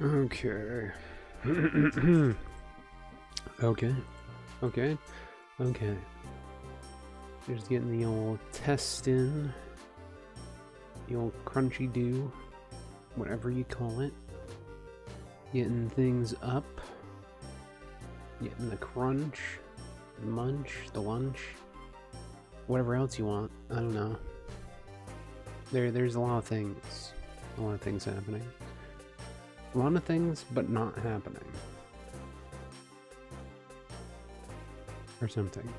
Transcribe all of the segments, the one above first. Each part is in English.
Okay. Okay. Okay. Okay. Just getting the old test in. The old crunchy do. Whatever you call it. Getting things up. Getting the crunch. The munch. The lunch. Whatever else you want. I don't know. There's a lot of things. A lot of things happening. A lot of things, but not happening. Or something.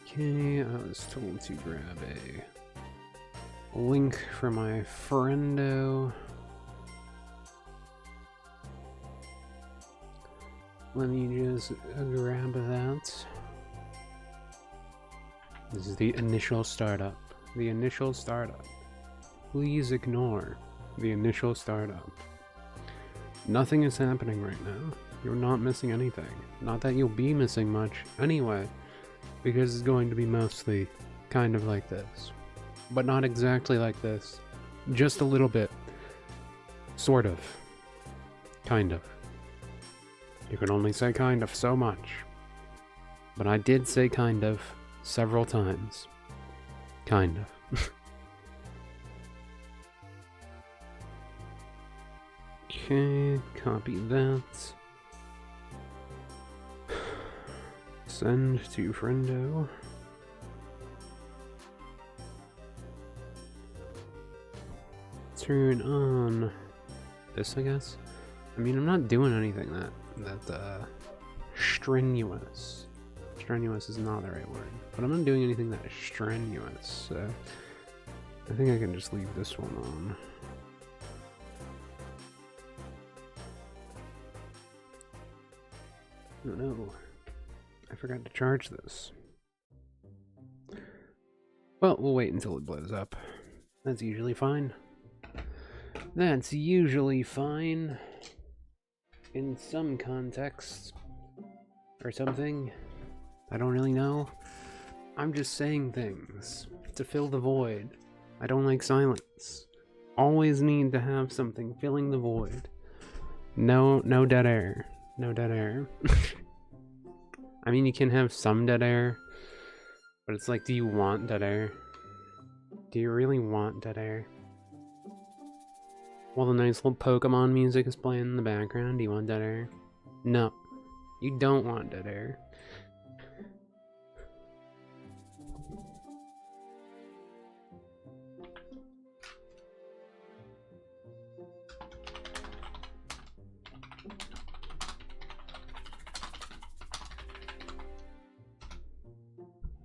Okay, I was told to grab a link for my friendo. Let me just grab that. This is the initial startup. The initial startup. Please ignore the initial startup. Nothing is happening right now. You're not missing anything. Not that you'll be missing much anyway, because it's going to be mostly kind of like this. But not exactly like this. Just a little bit. Sort of. Kind of. You can only say kind of so much. But I did say kind of several times. Kind of. Okay, copy that. Send to friendo. Turn on this, I guess. I mean, I'm not doing anything that strenuous. Strenuous is not the right word, but I'm not doing anything that is strenuous, so I think I can just leave this one on. Oh no, I forgot to charge this. Well, we'll wait until it blows up. That's usually fine. That's usually fine. In some contexts. Or something. I don't really know. I'm just saying things to fill the void. I don't like silence. Always need to have something filling the void. No dead air. No dead air. I mean, you can have some dead air, but it's like, do you want dead air? Do you really want dead air? While the nice little Pokemon music is playing in the background, do you want dead air? No. You don't want dead air.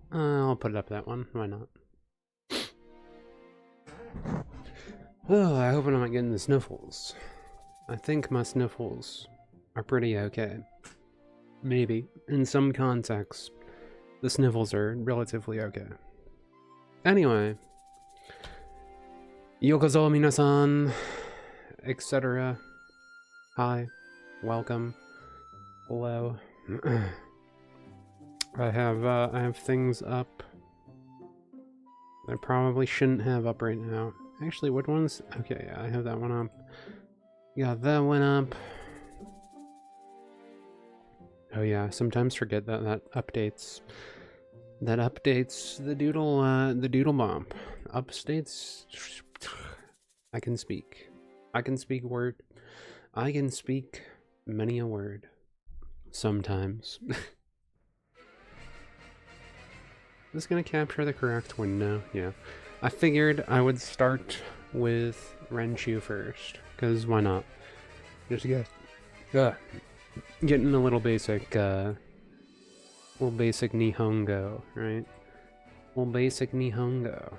I'll put it up that one. Why not? Oh, I hope I'm not getting the sniffles. I think my sniffles are pretty okay. Maybe. In some contexts, the sniffles are relatively okay. Anyway. Yokozo minasan, etc. Hi. Welcome. Hello. I have things up I probably shouldn't have up right now. Actually, what ones? Okay, yeah, I have that one up. Got that one up. Oh yeah, I sometimes forget that that updates the doodle bump. Updates. I can speak. I can speak word. I can speak many a word. Sometimes. Is this gonna capture the correct window? Yeah. I figured I would start with Renshu first, because why not? Just getting a little basic Nihongo, right? Little basic Nihongo.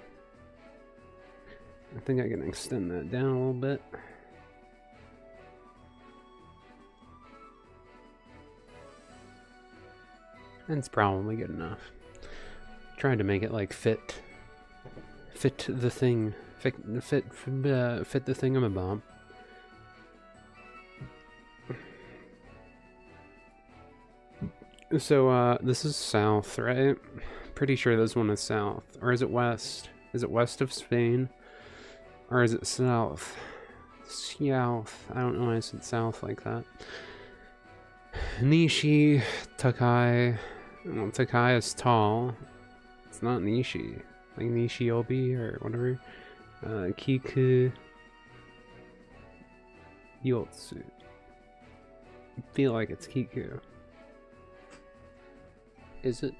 I think I can extend that down a little bit. And it's probably good enough. Tried to make it like fit the thing, fit the thingamabob. So this is south, right? Pretty sure this one is south, or is it west? Is it west of Spain? Or is it south? South. I don't know why I said south like that. Nishi, Takai. Well, Takai is tall. It's not Nishi. Like Nishiobi or whatever. Kiku. Yotsu. I feel like it's Kiku. Is it?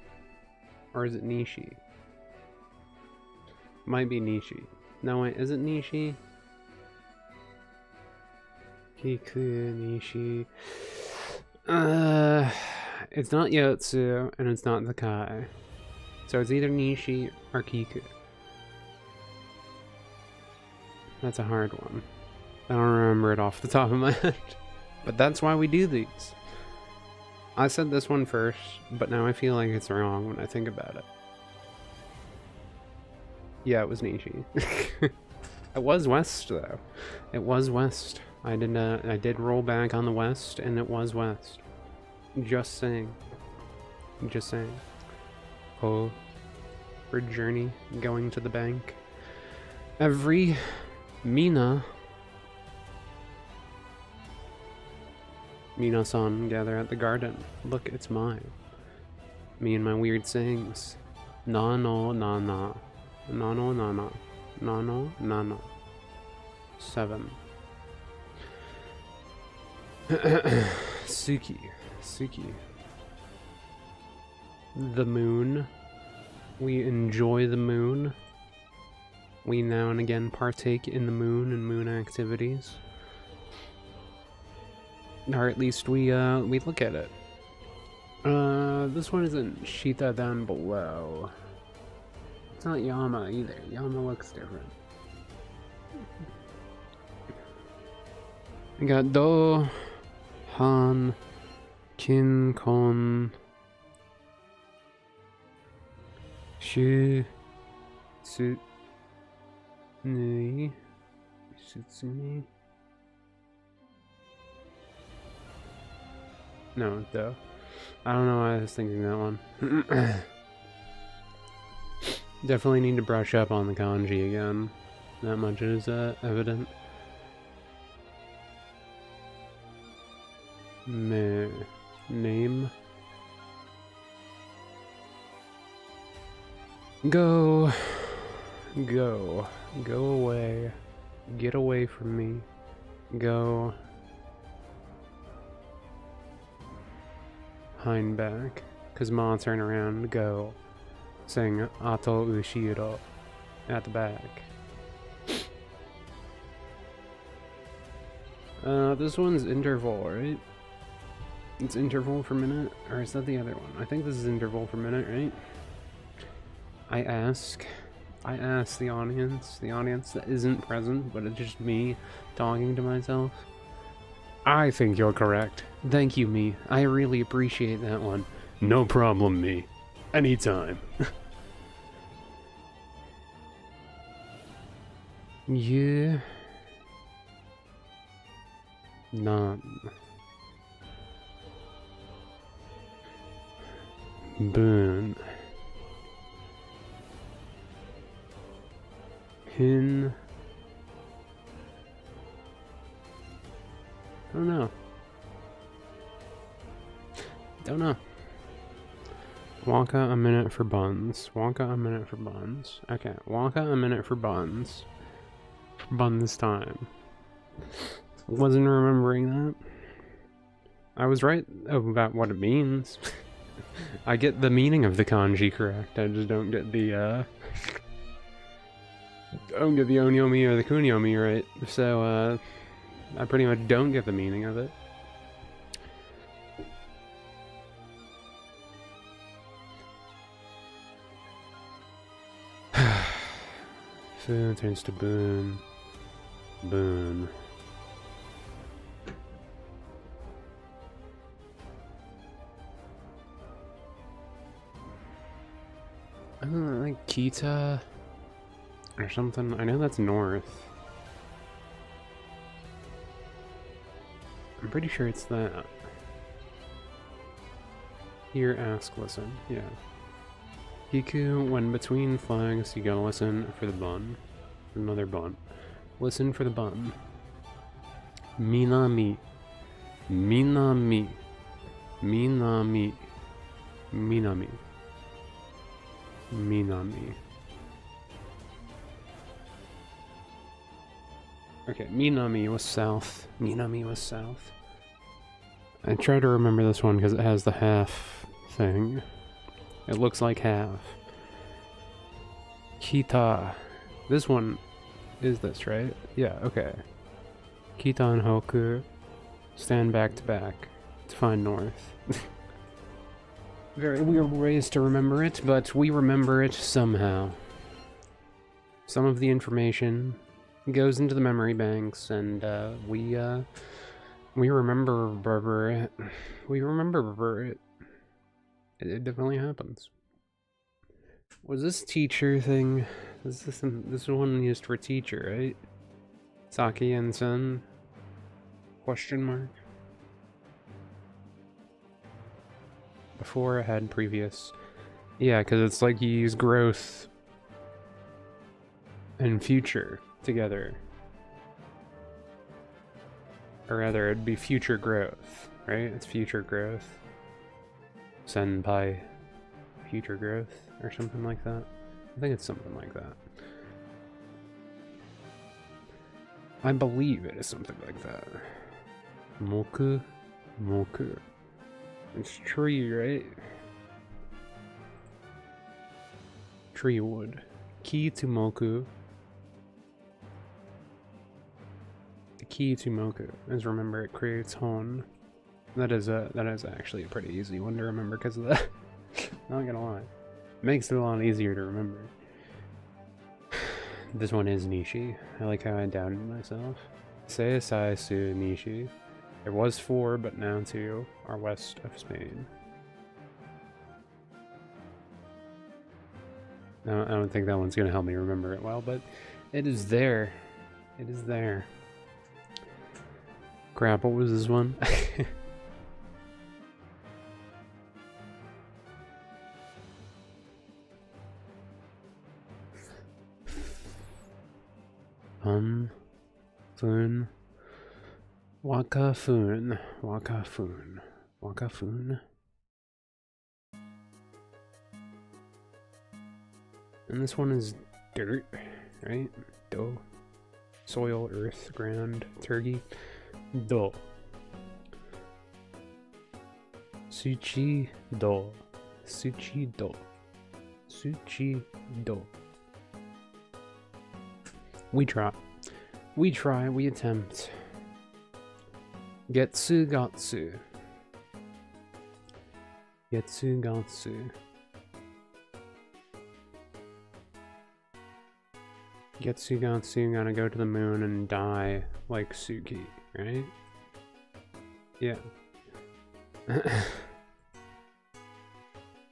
Or is it Nishi? Might be Nishi. No, wait, is it Nishi? Kiku, Nishi. It's not Yotsu, and it's not Takai. So it's either Nishi or Kiku. That's a hard one. I don't remember it off the top of my head. But that's why we do these. I said this one first, but now I feel like it's wrong when I think about it. Yeah, it was Nishi. It was west, though. It was west. I did roll back on the west, and it was west. Just saying. Just saying. Oh, for journey, going to the bank. Every Mina-san gather at the garden. Look, it's mine. Me and my weird sayings. Na no na na. Na no na na. Na no na na. 7. Suki. The moon. We enjoy the moon. We now and again partake in the moon and moon activities. Or at least we look at it. This one isn't Shita down below. It's not Yama either. Yama looks different. We got Do, Han, Kin, Kon, Shu, Su, Nui, Sutsumi. No, Do. I don't know why I was thinking that one. Definitely need to brush up on the kanji again. That much is evident. Name. Go away. Get away from me. Go. Hind back. Cause Ma turn around and go. Saying Ato Ushiro at the back. This one's interval, right? It's interval for minute, or is that the other one? I think this is interval for minute, right? I ask the audience that isn't present, but it's just me talking to myself. I think you're correct. Thank you, me. I really appreciate that one. No problem, me. Anytime. Yeah. None. Burn. Hin. Don't know. Wonka a minute for buns. Wonka a minute for buns. Okay, Wonka a minute for buns. For buns time. Wasn't remembering that. I was right about what it means. I get the meaning of the kanji correct. I just don't get the onyomi or the kunyomi right. So I pretty much don't get the meaning of it. Food turns to boon. Boon. I don't know, like Kita or something. I know that's north. I'm pretty sure it's that. Hear, ask, listen. Yeah. Hiku, when between flags, you gotta listen for the bun. Another bun. Listen for the bun. Minami. Minami. Minami. Minami. Minami. Okay, Minami was south. Minami was south. I try to remember this one because it has the half thing. It looks like half. Kita. This one is this, right? Yeah, okay. Kita and Hoku stand back to back to find north. Very weird ways to remember it, but we remember it somehow. Some of the information goes into the memory banks, and we remember it. We remember it. It definitely happens. Was this teacher thing? This one used for teacher, right? Saki and Sen? Question mark. Before I had previous. Yeah, because it's like you use growth and future together. Or rather, it'd be future growth, right? It's future growth. Senpai future growth, or something like that. I think it's something like that. I believe it is something like that. Moku? Moku. It's tree, right? Tree wood. Key to Moku. The key to Moku is, remember, it creates Hon. That is actually a pretty easy one to remember because of that. Not gonna lie. Makes it a lot easier to remember. This one is Nishi. I like how I doubted myself. Seisai su Nishi. There was 4, but now 2 are west of Spain. Now, I don't think that one's gonna help me remember it well, but it is there. It is there. Crap, what was this one? Fun. Wakafun. Wakafun. Wakafun. And this one is dirt, right? Do. Soil, earth, ground, turkey. Do. Suchi do. Suchi do. Suchi do. We try. We try, we attempt. Getsu gatsu. Getsu gatsu. Getsu gatsu, gotta go to the moon and die like Suki, right? Yeah. The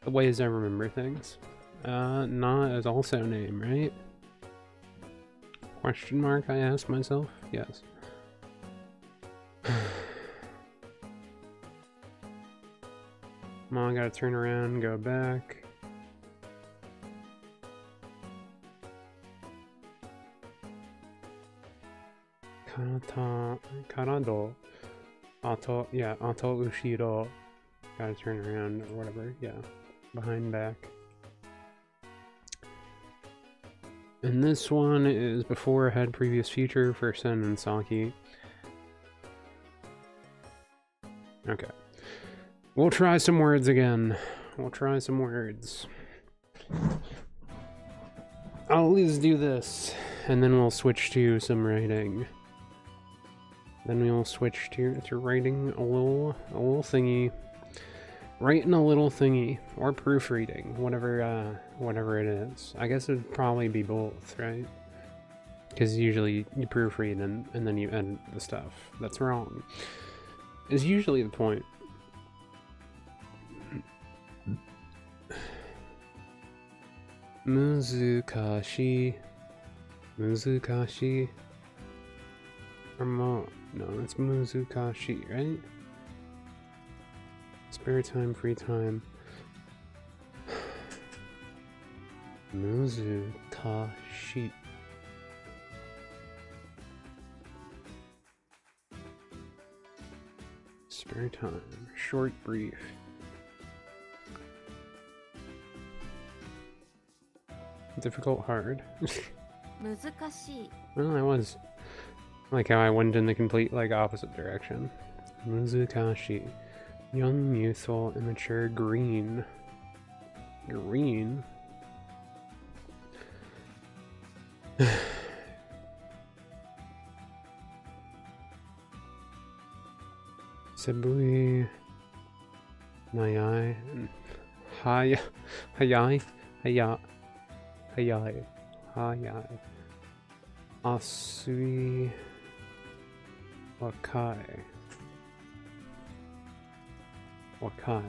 ways I remember things. Na is also a name, right? Question mark, I asked myself? Yes. Mom, gotta turn around, go back. Karado. Ato, yeah, ato ushiro. Gotta turn around or whatever, yeah. Behind, back. And this one is before, ahead, previous, future for Sen and Saki. Okay. We'll try some words again. We'll try some words. I'll at least do this, and then we'll switch to some writing. Then we'll switch to writing a little thingy. Writing a little thingy, or proofreading, whatever it is. I guess it'd probably be both, right? Because usually you proofread and then you edit the stuff that's wrong. Is usually the point. Muzukashi. Muzukashi. Or no, it's Muzukashi, right? Spare time, free time. Muzukashi. Spare time. Short, brief. Difficult, hard. Well, I was. Like how I went in the complete, like, opposite direction. Muzukashi. Young, youthful, immature, green. Green? Sebui. Nayai. Hayai. Hayai. Hayai. Hayai. Asui. Wakai. Wakai.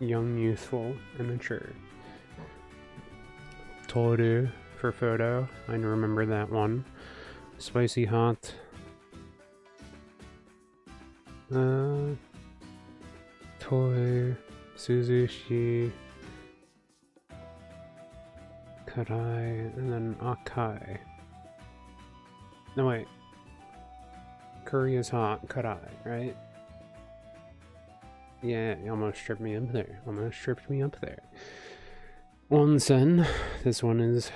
Young, youthful, immature. Toru for photo. I remember that one. Spicy hot. Toy. Suzushi. Karai. And then Akai. No, wait. Curry is hot. Karai, right? Yeah, you almost tripped me up there. Almost tripped me up there. Onsen. This one is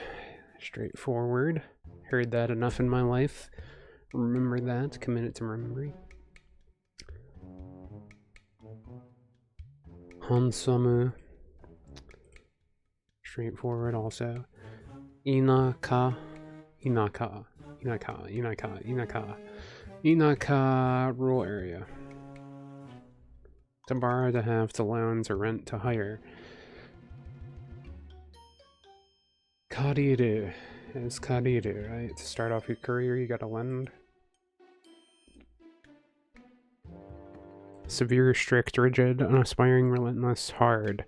straightforward. Heard that enough in my life. Remember that. Commit it to memory. Hansamu. Straightforward also. Inaka. Inaka. Inaka. Inaka. Inaka. Inaka. Rural area. To borrow, to have, to loan, to rent, to hire. Kariru is kariru, right? To start off your career, you gotta lend. Severe, strict, rigid, unaspiring, relentless, hard.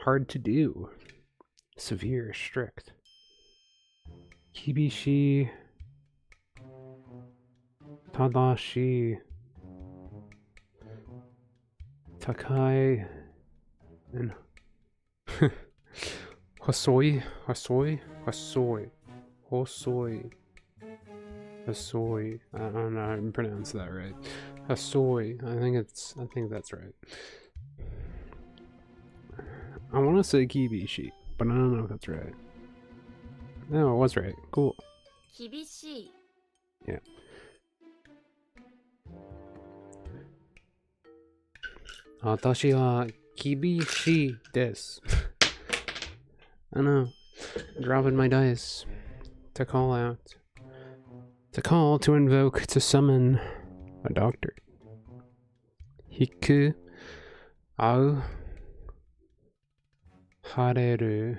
Hard to do. Severe, strict. Kibishi. Tadashi. Takai. And Hosoi. Hosoi. Hosoi. Hosoi. Hosoi. I don't know how to pronounce that right. Hosoi. I think that's right. I want to say Kibishi, but I don't know if that's right. No, it was right. Cool. Kibishi. Yeah. Watashi wa kibishi desu. I know. Dropping my dice. To call out. To call, to invoke, to summon a doctor. Hiku. Au. Hareru.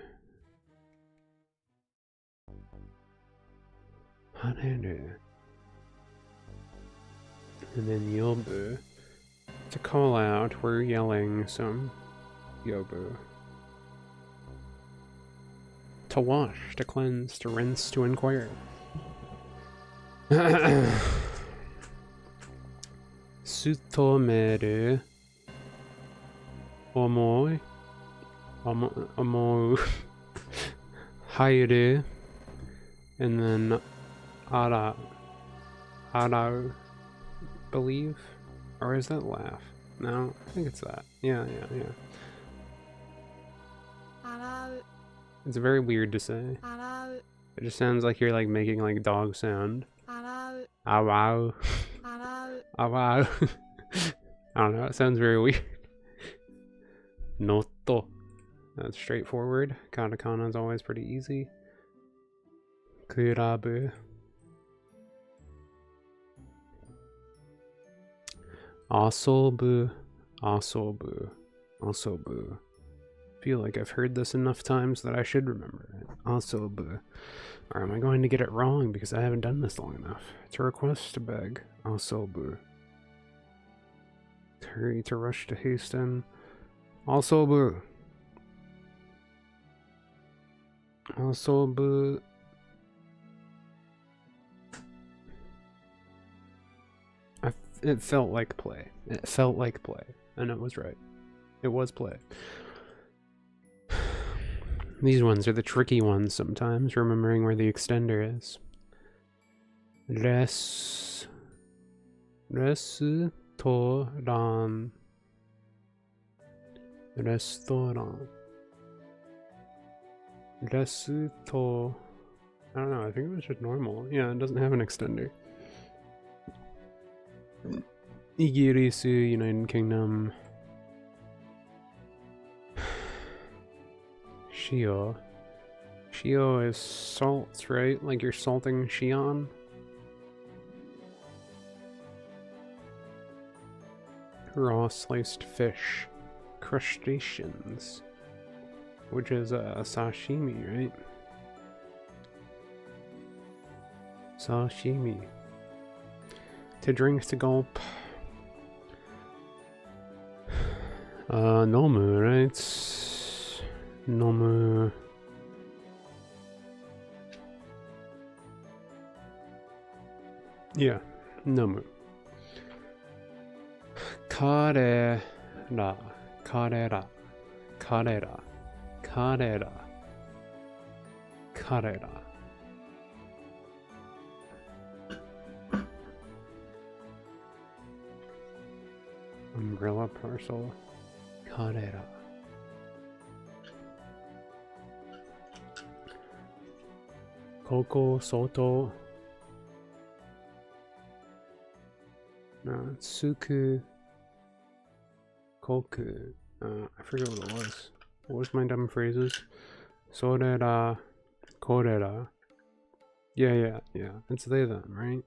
Hareru. And then yobu. To call out, we're yelling some yobu. To wash, to cleanse, to rinse, to inquire. Sutomeru. Omoi. Omou. Hairu. And then ara. Arau. Believe? Or is that laugh? No, I think it's that. Yeah. It's very weird to say. It just sounds like you're like making like dog sound. Ow wow. Ow wow. I don't know, it sounds very weird. Noto. That's straightforward. Katakana is always pretty easy. Kurabu. Asobu. Asobu. Asobu. Feel like I've heard this enough times that I should remember it. Asobu. Or am I going to get it wrong because I haven't done this long enough? To request, to beg. Asobu. To hurry, to rush, to hasten. Asobu. Asobu. It felt like play. It felt like play. And it was right. It was play. These ones are the tricky ones sometimes, remembering where the extender is. Res. 레스토랑. 레스토랑. 레스토. I don't know, I think it was just normal. Yeah, it doesn't have an extender. 이기리스, United Kingdom. Shio. Shio is salts, right? Like you're salting Shion? Raw sliced fish. Crustaceans. Which is sashimi, right? Sashimi. To drink, to gulp. Nomu, right? Nomu. Yeah, Nomu. Karera. Karera. Karera. Karera. Karera. Umbrella parcel. Karera. Koko soto. No, Tsuku. Koku. I forget what it was. What was my dumb phrases? Sorera. Korera. Yeah. It's they them, right?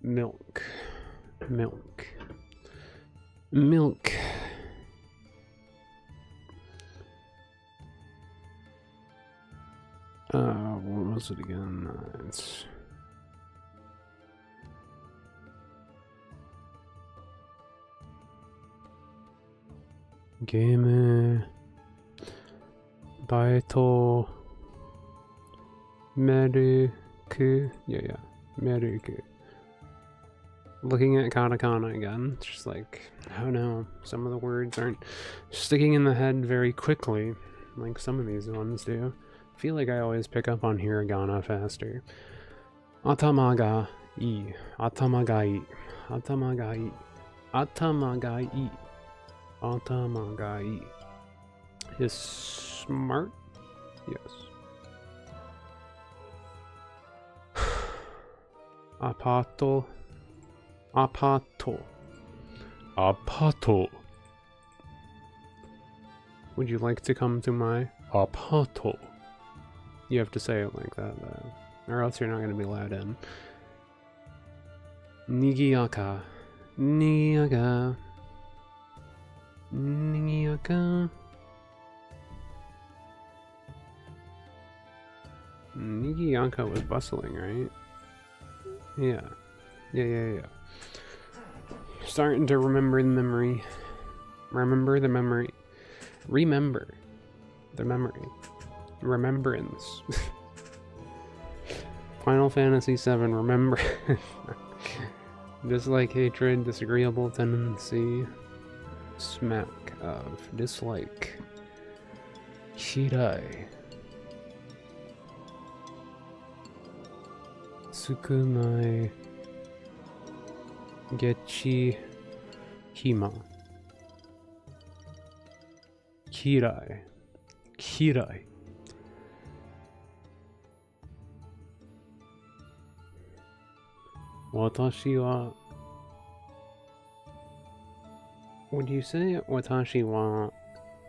Milk. Milk. Milk. What was it again? It's game Baito Meruku. Yeah. Meruku. Looking at katakana again, it's just like, I don't know, some of the words aren't sticking in the head very quickly, like some of these ones do. I feel like I always pick up on hiragana faster. Atamaga I. Atamagai. Atamagai. Atamagai. Atamagai. Is smart? Yes. Apato. Apato. Apato. Would you like to come to my apato? You have to say it like that, though, or else you're not going to be allowed in. Nigiyaka. Nigiyaka. Nigiyaka. Nigiyaka was bustling, right? Yeah. Starting to remember the memory. Remember the memory. Remember the memory. Remembrance. Final Fantasy VII, remember. Dislike, hatred, disagreeable tendency. Smack of dislike. Shirai. Tsukumai. Gechi Hima. Kirai. Kirai. Watashi wa. Would you say watashi wa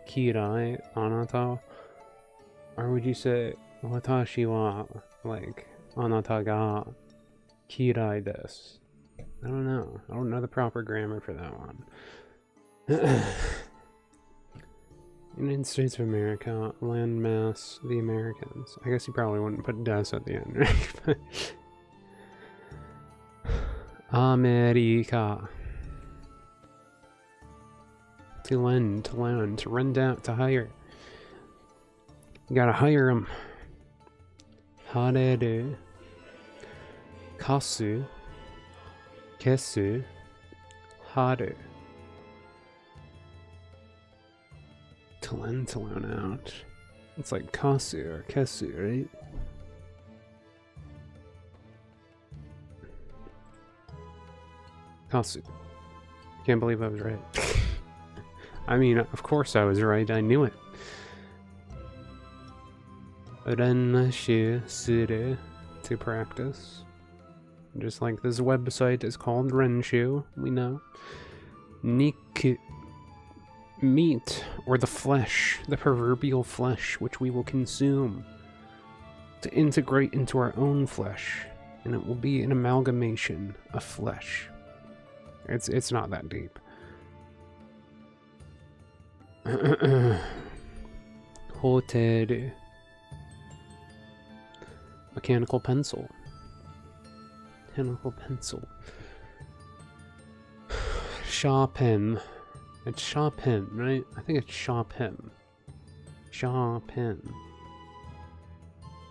kirai anata? Or would you say watashi wa, like, anata ga kirai desu? I don't know. I don't know the proper grammar for that one. United States of America, landmass, the Americans. I guess you probably wouldn't put des at the end, right? America. To lend, to loan, to rent out, to hire. You gotta hire them. Hareru. Kasu. Kesu. Haru. To lend, to loan out. It's like kasu or kesu, right? Kasu. Can't believe I was right. I mean, of course I was right, I knew it. Renshu suru, to practice. Just like this website is called Renshu, we know. Niku, meat, or the flesh, the proverbial flesh, which we will consume to integrate into our own flesh, and it will be an amalgamation of flesh. It's not that deep. Hoteru. Mechanical pencil. Mechanical pencil. Sharpen. It's sharpen, right? I think it's sharpen. Sharpen.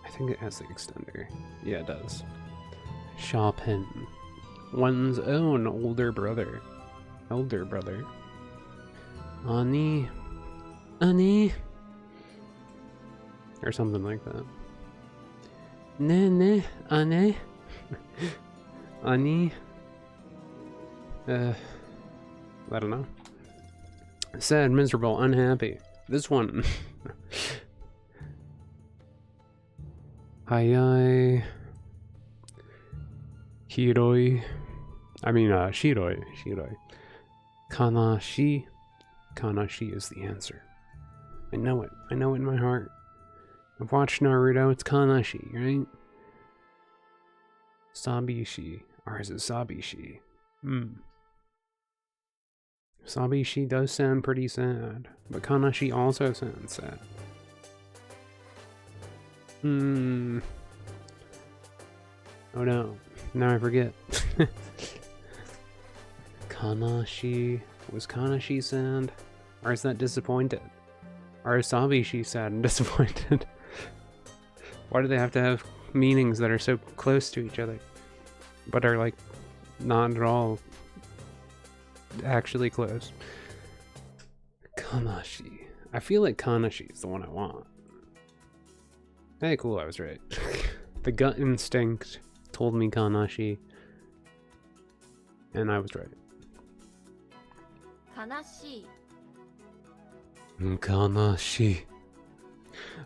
I think it has the extender. Yeah, it does. Sharpen. One's own older brother. Elder brother. Ani. Ani. Or something like that. Ne, ane. Ani. I don't know. Sad, miserable, unhappy. This one. Hayai. Hiroi. I mean, Shiroi. Shiroi. Kanashi. Kanashi is the answer. I know it. I know it in my heart. I've watched Naruto. It's Kanashi, right? Sabishi. Or is it Sabishi? Sabishi does sound pretty sad, but Kanashi also sounds sad. Oh no, now I forget. Kanashi. Was Kanashi sad? Or is that disappointed? Or is Sabishi sad and disappointed? Why do they have to have meanings that are so close to each other, but are like not at all actually close? Kanashi. I feel like Kanashi is the one I want. Hey, cool, I was right. The gut instinct told me Kanashi, and I was right. Kanashi. Kanashi.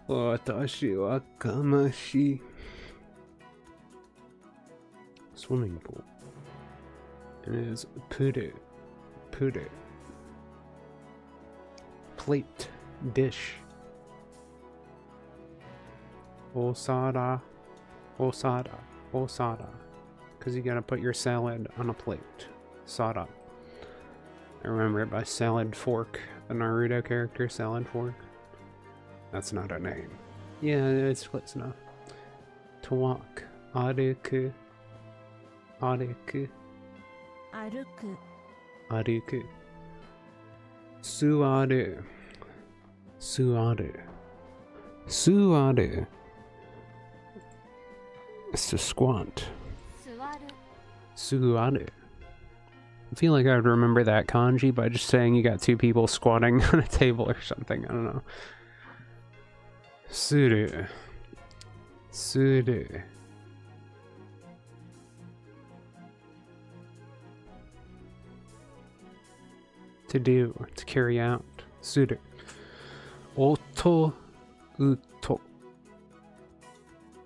Watashi wa kanashi. Swimming pool. It is puru. Puru. Plate. Dish. Osada. Osada. Osada. Because you gotta put your salad on a plate. Sada. I remember it by Salad Fork, the Naruto character, Salad Fork. That's not a name. Yeah, it's close enough. To walk. Aruku. Aruku. Aruku. Aruku. Suaru. Suaru. Suaru. It's to squat. Suwaru. Suaru. I feel like I would remember that kanji by just saying you got two people squatting on a table or something. I don't know. Suru. Suru. To do. To carry out. Suru. Oto. Uto.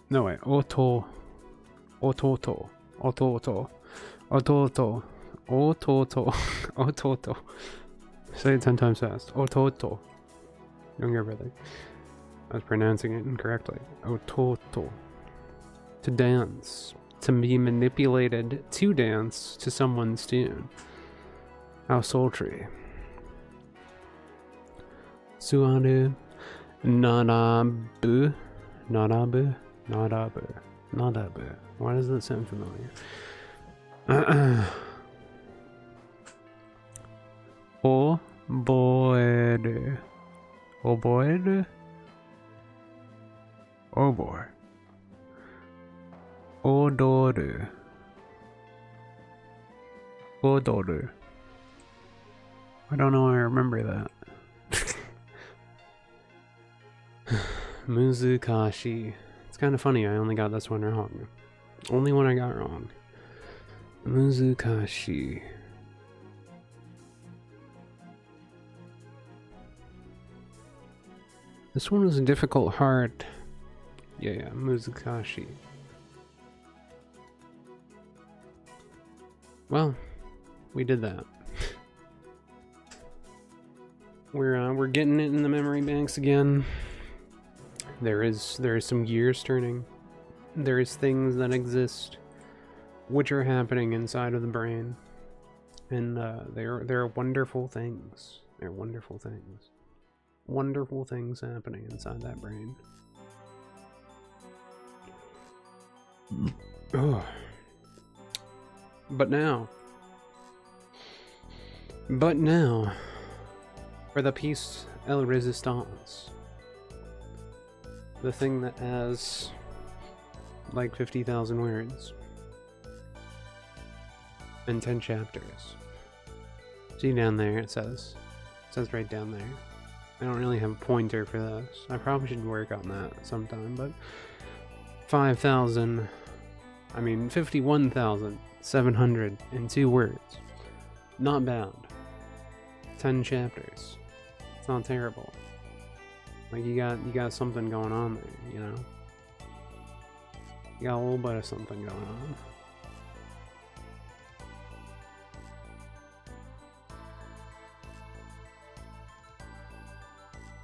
No, wait. Oto. Ototo. Ototo. Ototo. Ototo. Ototo. Say it 10 times fast. Ototo. Younger brother. I was pronouncing it incorrectly. Ototo. To dance. To be manipulated to dance to someone's tune. How sultry. Suaru. Narabu. Narabu. Narabu. Narabu. Why does that sound familiar? Oboeru. Oboeru? Obor. Odoru. Odoru. I don't know why I remember that. Muzukashi. It's kind of funny, I only got this one wrong. Only one I got wrong. Muzukashi. This one was a difficult hard. Yeah, Muzakashi. Well, we did that. We're getting it in the memory banks again. There is some gears turning. There is things that exist which are happening inside of the brain. And they're wonderful things. They're wonderful things. Wonderful things happening inside that brain. Oh. But now, for the piece El Resistance, the thing that has like 50,000 words and 10 chapters. See down there, it says right down there. I don't really have a pointer for this. I probably should work on that sometime, but 51,702 words. Not bad. 10 chapters. It's not terrible. Like you got something going on there, you know? You got a little bit of something going on.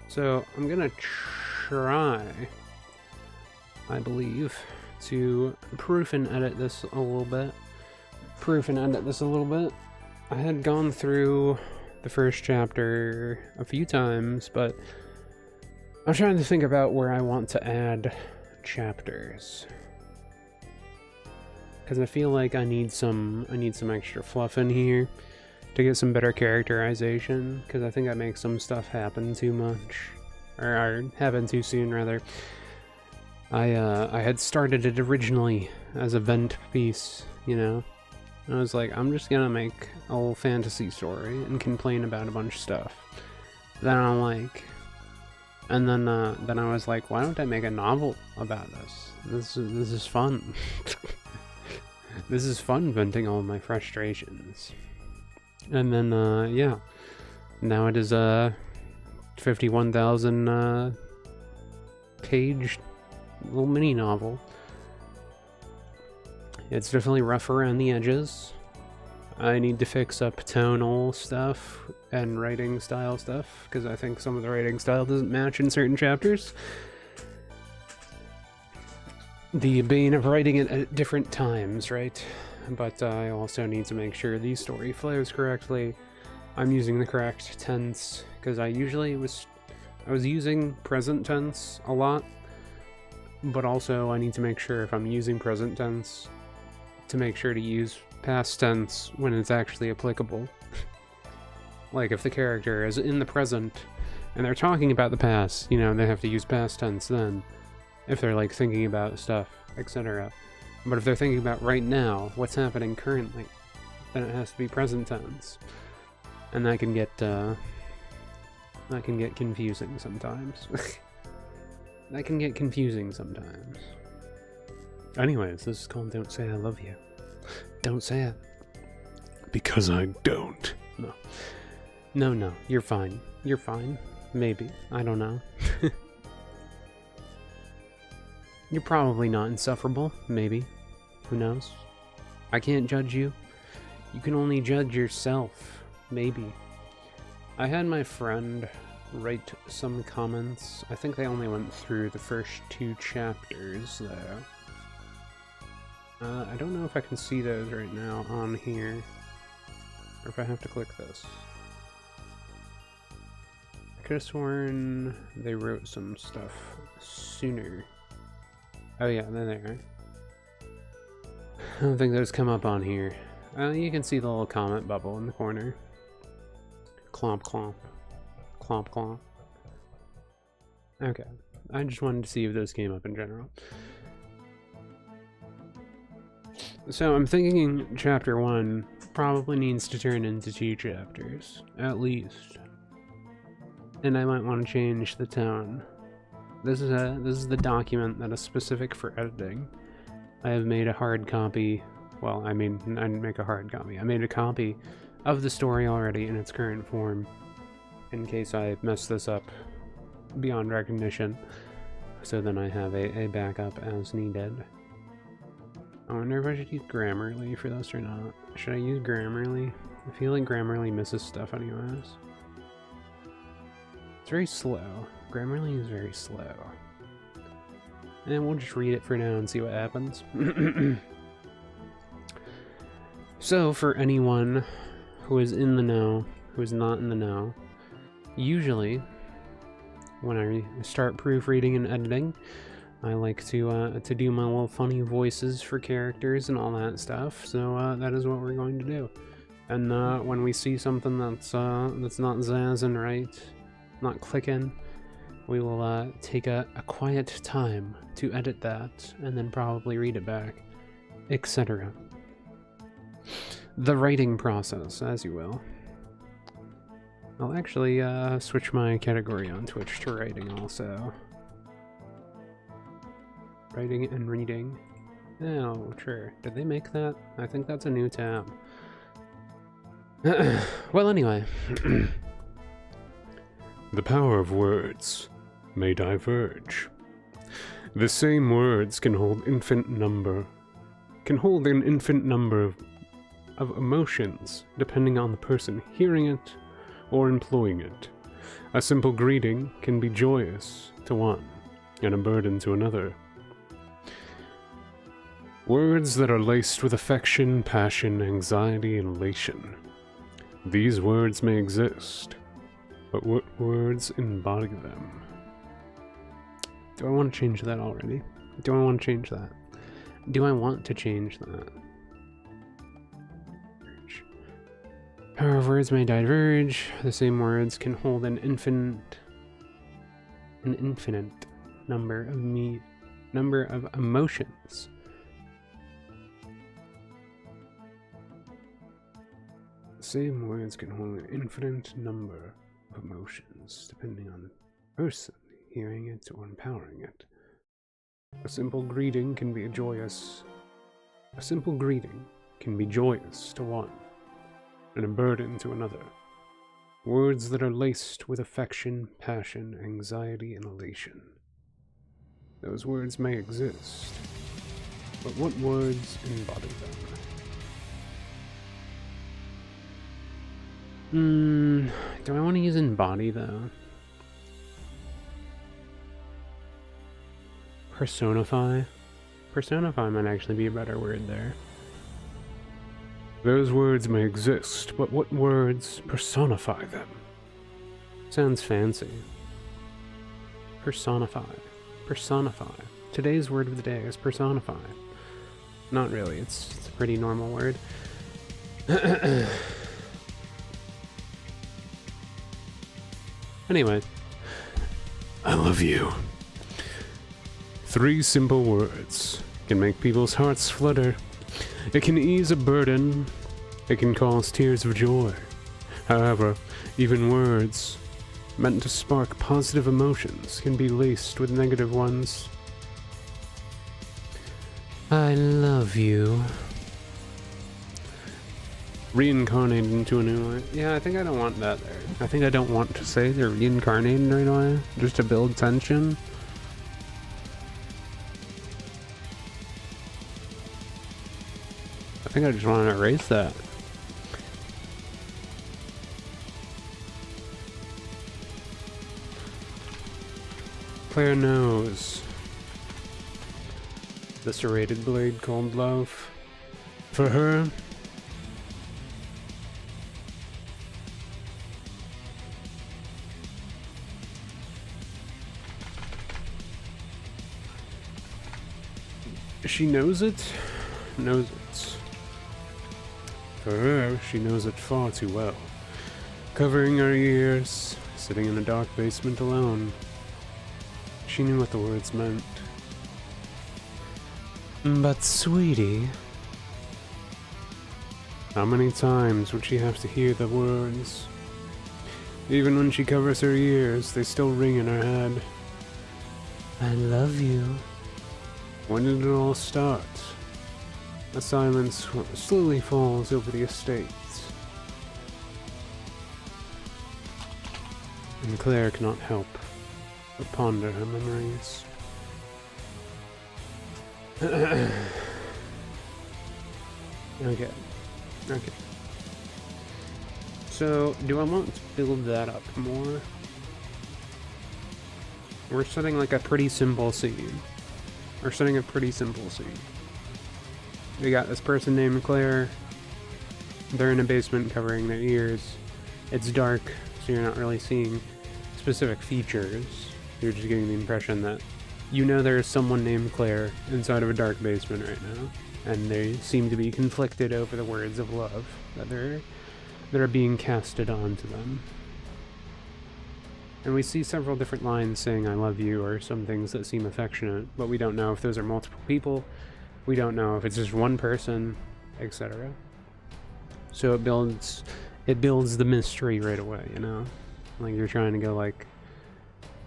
So I'm gonna try, I believe, to proof and edit this a little bit. I had gone through the first chapter a few times, but I'm trying to think about where I want to add chapters. Because I feel like I need some extra fluff in here to get some better characterization, because I think I make some stuff happen too much, or happen too soon rather. I had started it originally as a vent piece, you know. I was like, I'm just gonna make a little fantasy story and complain about a bunch of stuff that I don't like. And then I was like, why don't I make a novel about this? This is fun. This is fun venting all of my frustrations. And then, yeah. Now it is a 51,000 page little mini novel. It's definitely rough around the edges. I need to fix up tonal stuff and writing style stuff, because I think some of the writing style doesn't match in certain chapters. The bane of writing it at different times, right? But I also need to make sure the story flows correctly. I'm using the correct tense, because I was using present tense a lot, but also I need to make sure if I'm using present tense to make sure to use past tense when it's actually applicable. Like if the character is in the present and they're talking about the past, you know, they have to use past tense then, if they're like thinking about stuff, etc. But if they're thinking about right now, what's happening currently, then it has to be present tense. And that can get confusing sometimes. That can get confusing sometimes. Anyways, this is called Don't Say I Love You. Don't say it. Because I don't. No. No, you're fine. You're fine. Maybe. I don't know. You're probably not insufferable. Maybe. Who knows? I can't judge you. You can only judge yourself. Maybe. I had my friend write some comments. I think they only went through the first 2 chapters, though. I don't know if I can see those right now on here, or if I have to click this. I could have sworn they wrote some stuff sooner. Oh yeah, there they are. I don't think those come up on here. You can see the little comment bubble in the corner. Clomp clomp. Clomp clomp. Okay. I just wanted to see if those came up in general. So I'm thinking chapter 1 probably needs to turn into 2 chapters, at least. And I might want to change the tone. This is the document that is specific for editing. I have made a hard copy. Well, I mean, I didn't make a hard copy. I made a copy of the story already in its current form, in case I mess this up beyond recognition. So then I have a backup as needed. I wonder if I should use Grammarly for this or not. Should I use Grammarly? I feel like Grammarly misses stuff anyways. It's very slow. Grammarly is very slow. And we'll just read it for now and see what happens. So, for anyone who is in the know, who is not in the know, usually when I start proofreading and editing, I like to do my little funny voices for characters and all that stuff. So that is what we're going to do. And when we see something that's not zazzing right, not clicking, we will take a quiet time to edit that and then probably read it back, etc. The writing process, as you will. I'll actually switch my category on Twitch to writing also. Writing and reading. Oh, sure. Did they make that? I think that's a new tab. Well, anyway. The power of words may diverge. The same words can hold an infinite number of emotions, depending on the person hearing it or employing it. A simple greeting can be joyous to one, and a burden to another. Words that are laced with affection, passion, anxiety, and elation. These words may exist, but what words embody them? Do I want to change that already? Do I want to change that? Do I want to change that? Power of words may diverge. The same words can hold an infinite number of emotions. The same words can hold an infinite number of emotions, depending on the person hearing it or empowering it. A simple greeting can be joyous to one, and a burden to another. Words that are laced with affection, passion, anxiety, and elation. Those words may exist, but what words embody them? Do I want to use embody though? Personify? Personify might actually be a better word there. Those words may exist, but what words personify them? Sounds fancy. Personify. Personify. Today's word of the day is personify. Not really, it's a pretty normal word. Anyway. I love you. 3 simple words can make people's hearts flutter. It can ease a burden. It can cause tears of joy. However, even words meant to spark positive emotions can be laced with negative ones. I love you. Reincarnated into a new life. Yeah, I think I don't want that there. I think I don't want to say they're reincarnated right away, just to build tension. I think I just want to erase that. Claire knows the serrated blade called love. For her, she knows it. For her, she knows it far too well. Covering her ears, sitting in a dark basement alone. She knew what the words meant. But sweetie, how many times would she have to hear the words? Even when she covers her ears, they still ring in her head. I love you. When did it all start? A silence slowly falls over the estate. And Claire cannot help But ponder her memories. Okay. Okay. So, do I want to build that up more? We're setting like a pretty simple scene. We're setting a pretty simple scene. We got this person named Claire. They're in a basement covering their ears. It's dark, so you're not really seeing specific features. You're just getting the impression that you know there's someone named Claire inside of a dark basement right now. And they seem to be conflicted over the words of love that are being casted onto them. And we see several different lines saying I love you or some things that seem affectionate, but we don't know if those are multiple people. We don't know if it's just one person, etc. So it builds the mystery right away, you know? Like you're trying to go like,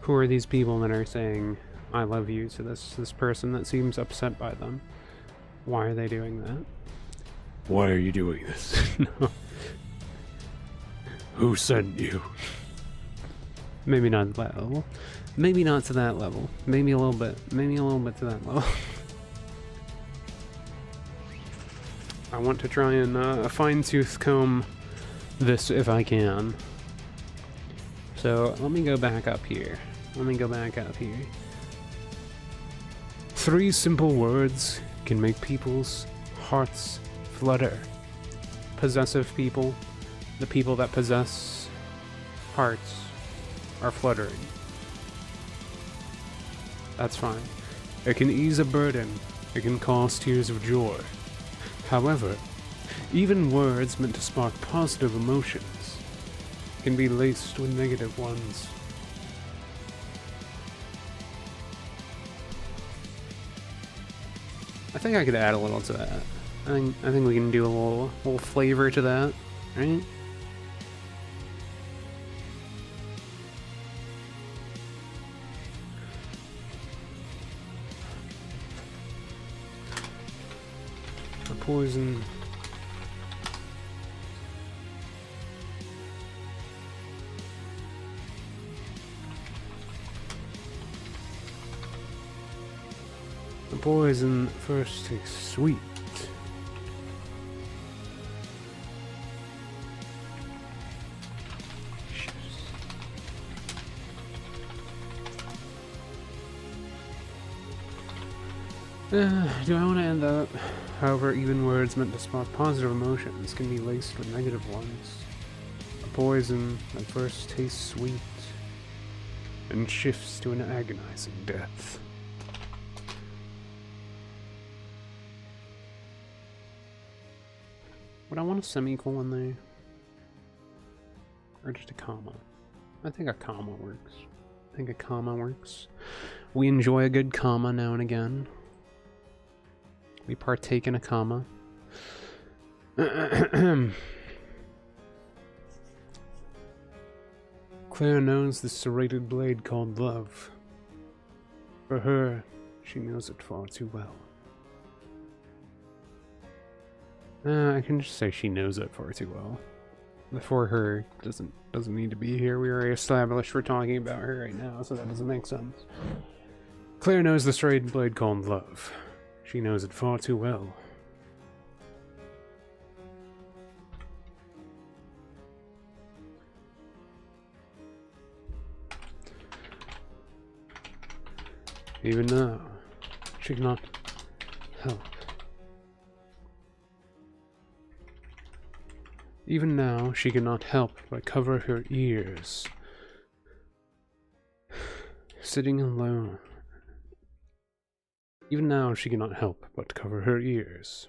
who are these people that are saying I love you to this person that seems upset by them? Why are they doing that? Why are you doing this? No. Who sent you? Maybe not to that level. Maybe not to that level. Maybe a little bit. Maybe a little bit to that level. I want to try and fine-tooth comb this if I can. So let me go back up here. Let me go back up here. 3 simple words can make people's hearts flutter. Possessive people, the people that possess hearts, are fluttering. That's fine. It can ease a burden. It can cause tears of joy. However, even words meant to spark positive emotions can be laced with negative ones. I think I could add a little to that. I think we can do a little flavor to that, right? A poison. The poison first tastes sweet. Do I want to end up? However, even words meant to spark positive emotions can be laced with negative ones. A poison that first tastes sweet and shifts to an agonizing death. Would I want a semicolon there? Or just a comma? I think a comma works. I think a comma works. We enjoy a good comma now and again. We partake in a comma. Claire knows the serrated blade called love. For her, she knows it far too well. I can just say she knows it far too well. The for her doesn't need to be here. We already established we're talking about her right now, so that doesn't make sense. Claire knows the serrated blade called love. She knows it far too well. Even now, she cannot help. Even now, she cannot help but cover her ears. Sitting alone. Even now, she cannot help but cover her ears.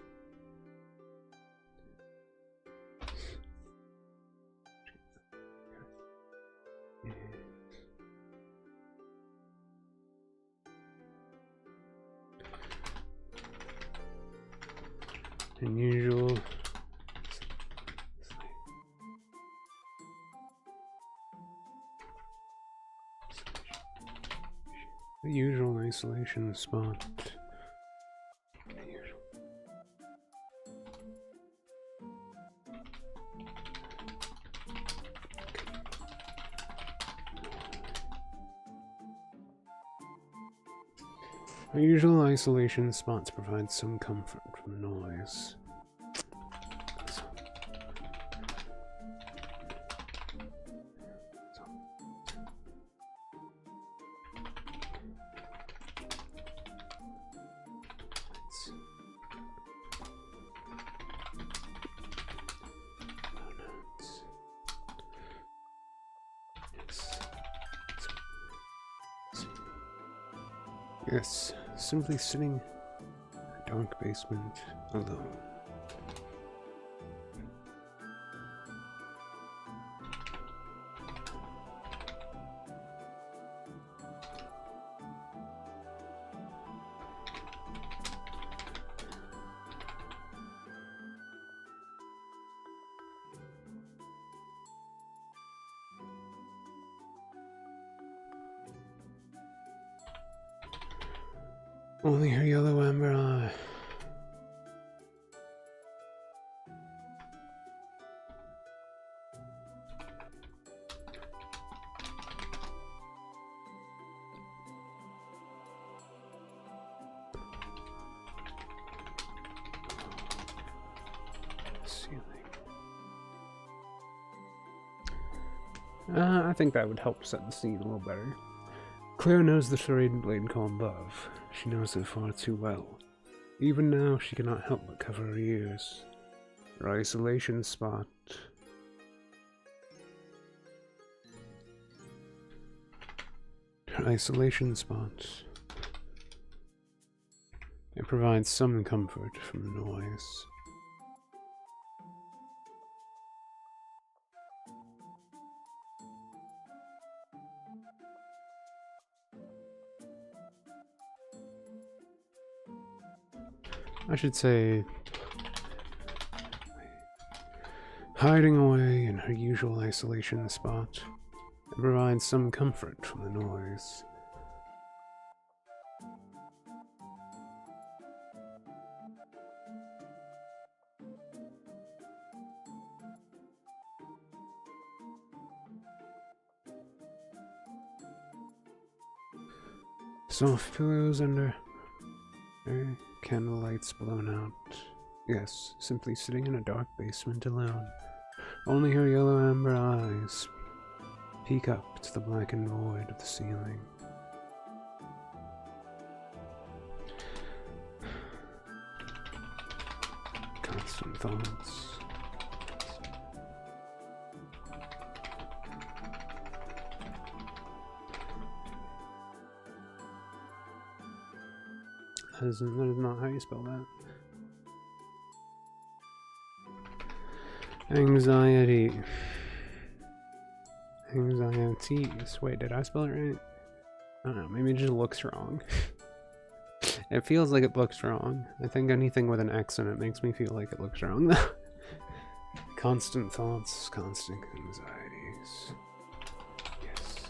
Unusual. The usual isolation spot. Our usual isolation spots provide some comfort from noise. Yes, simply sitting in a dark basement alone. Only her yellow amber eye. Ceiling. I think that would help set the scene a little better. Claire knows the serrated blade called love. She knows it far too well. Even now, she cannot help but cover her ears. Her isolation spot. Her isolation spot. It provides some comfort from the noise. I should say, hiding away in her usual isolation spot, it provides some comfort from the noise. Soft pillows under her, candle lights blown out. Yes, simply sitting in a dark basement alone. Only her yellow amber eyes peek up to the blackened void of the ceiling. Constant thoughts. That is not how you spell that. Anxiety. Anxieties. Wait, did I spell it right? I don't know, maybe it just looks wrong. It feels like it looks wrong. I think anything with an X in it makes me feel like it looks wrong though. Constant thoughts, constant anxieties. Yes.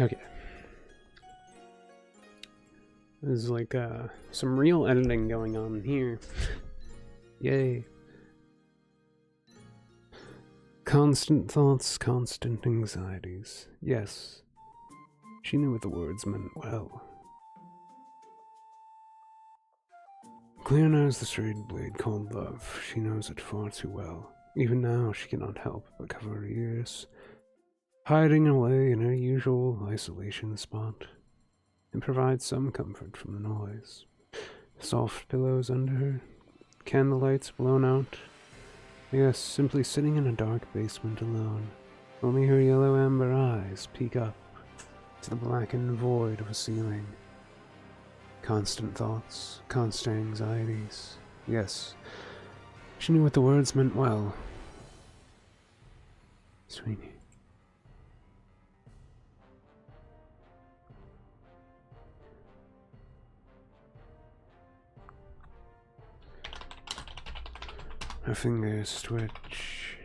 Okay. There's like some real editing going on here. Yay. Constant thoughts, constant anxieties. Yes. She knew what the words meant well. Claire knows the serrated blade called love. She knows it far too well. Even now, she cannot help but cover her ears, hiding away in her usual isolation spot. It provides some comfort from the noise. Soft pillows under her, candlelights blown out. Yes, simply sitting in a dark basement alone. Only her yellow amber eyes peek up to the blackened void of a ceiling. Constant thoughts, constant anxieties. Yes, she knew what the words meant well. Sweetie. Her fingers twitch.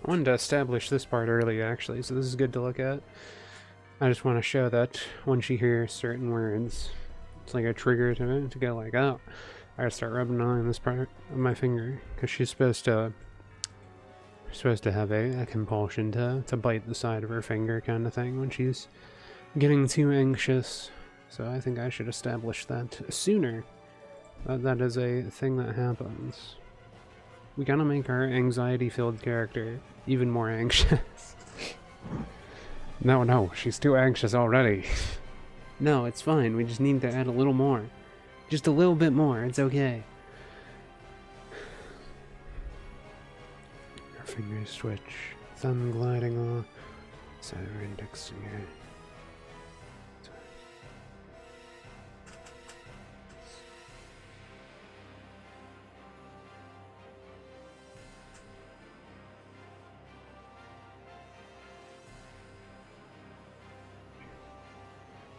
wanted to establish this part early, actually, so this is good to look at. I just want to show that when she hears certain words, it's like a trigger to go like, oh, I gotta start rubbing on this part of my finger, because she's supposed to have a compulsion to bite the side of her finger kind of thing when she's getting too anxious. So I think I should establish that sooner. That is a thing that happens. We gotta make our anxiety-filled character even more anxious. No, she's too anxious already. No, it's fine. We just need to add a little more. Just a little bit more. It's okay. Her fingers twitch. Thumb gliding along. Side of her index finger.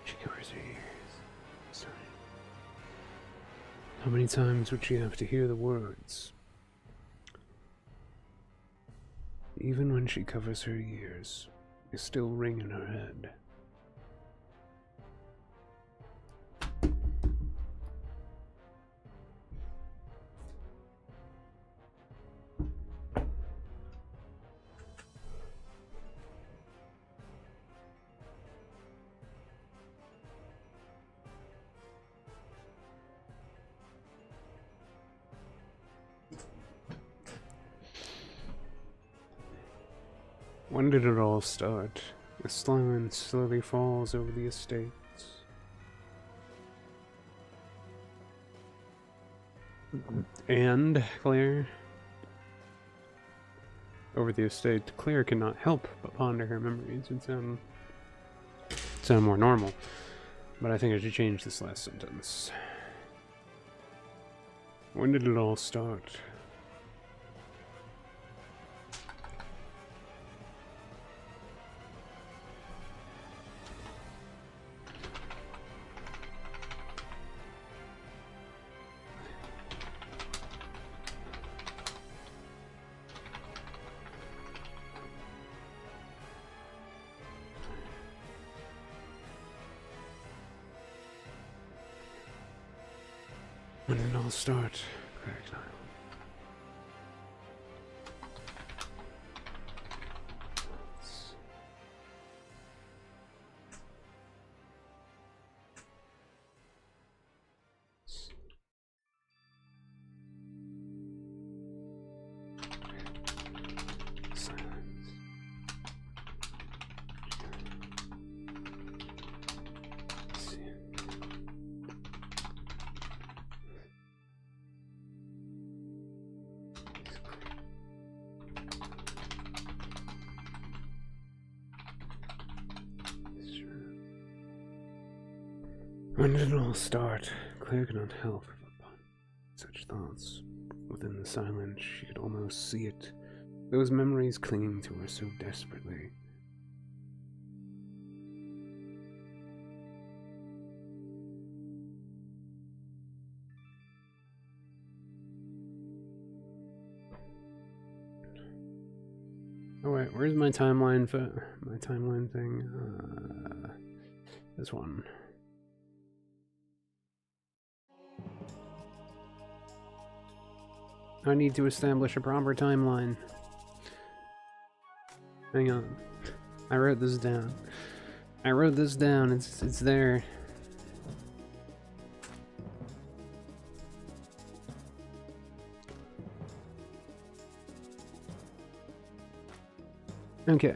She covers her ears. Sorry. How many times would she have to hear the words? Even when she covers her ears, they still ring in her head. When did it all start? The silence slowly falls over the estates. And Claire? Over the estate, Claire cannot help but ponder her memories and sound more normal. But I think I should change this last sentence. When did it all start? When did it all start? Correct. Silence. Let's see. When did it all start? Claire could not help but ponder such thoughts. Within the silence, she could almost see it. Those memories clinging to her so desperately. Oh wait, where's my timeline thing? This one. I need to establish a proper timeline. Hang on. I wrote this down. It's there. Okay.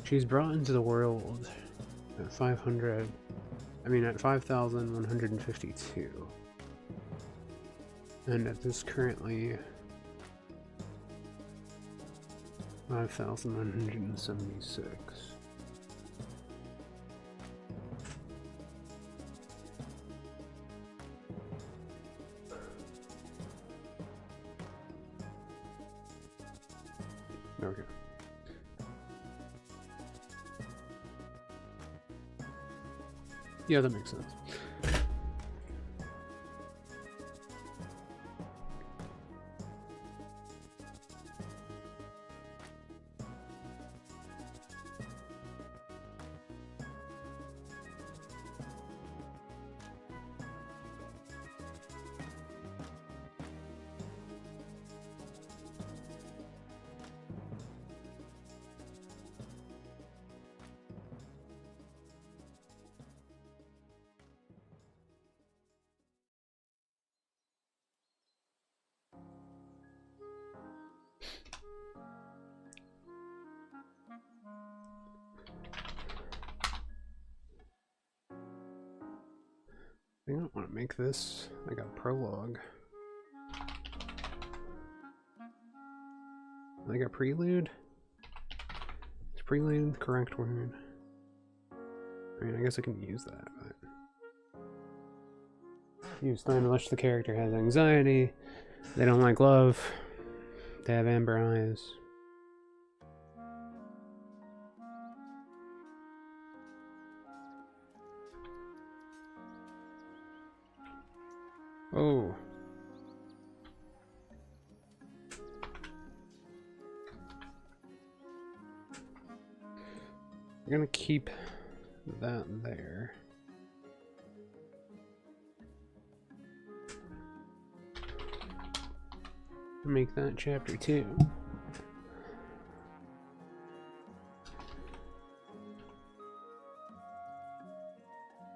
She's brought into the world at 500. I mean, at 5,152. And it is currently 5,176. Okay. Yeah, that makes sense. I don't want to make this like a prologue. Like a prelude? Is prelude the correct word? I mean, I guess I can use that, but... Use time unless the character has anxiety, they don't like love, they have amber eyes. Oh. I'm gonna keep that there. Make that chapter 2.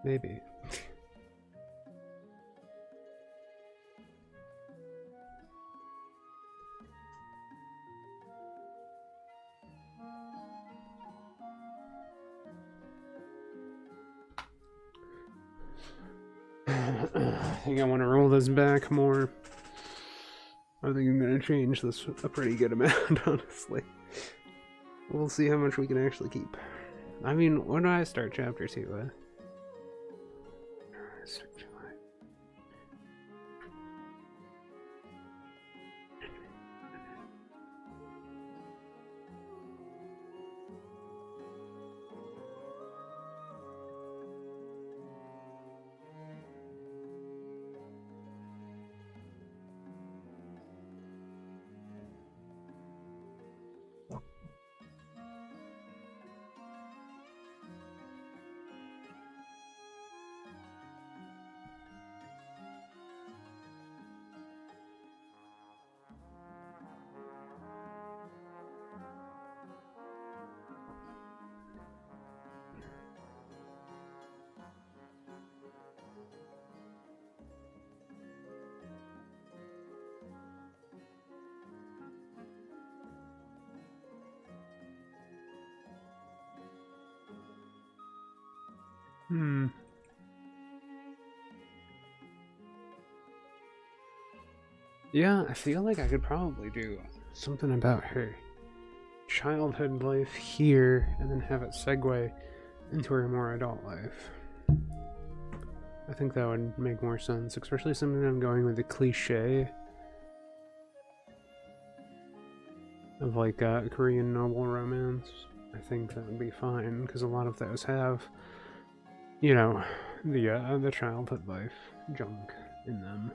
Maybe. I think I want to roll this back more. I think I'm going to change this a pretty good amount, honestly. We'll see how much we can actually keep. I mean, when do I start chapter 2 with? Yeah, I feel like I could probably do something about her childhood life here and then have it segue into her more adult life. I think that would make more sense, especially something I'm going with the cliche of like a Korean noble romance. I think that would be fine because a lot of those have, you know, the childhood life junk in them.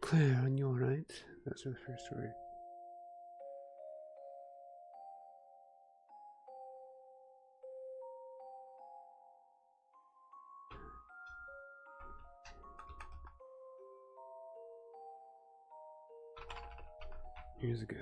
Clear on your right. That's the first word. Here's a go.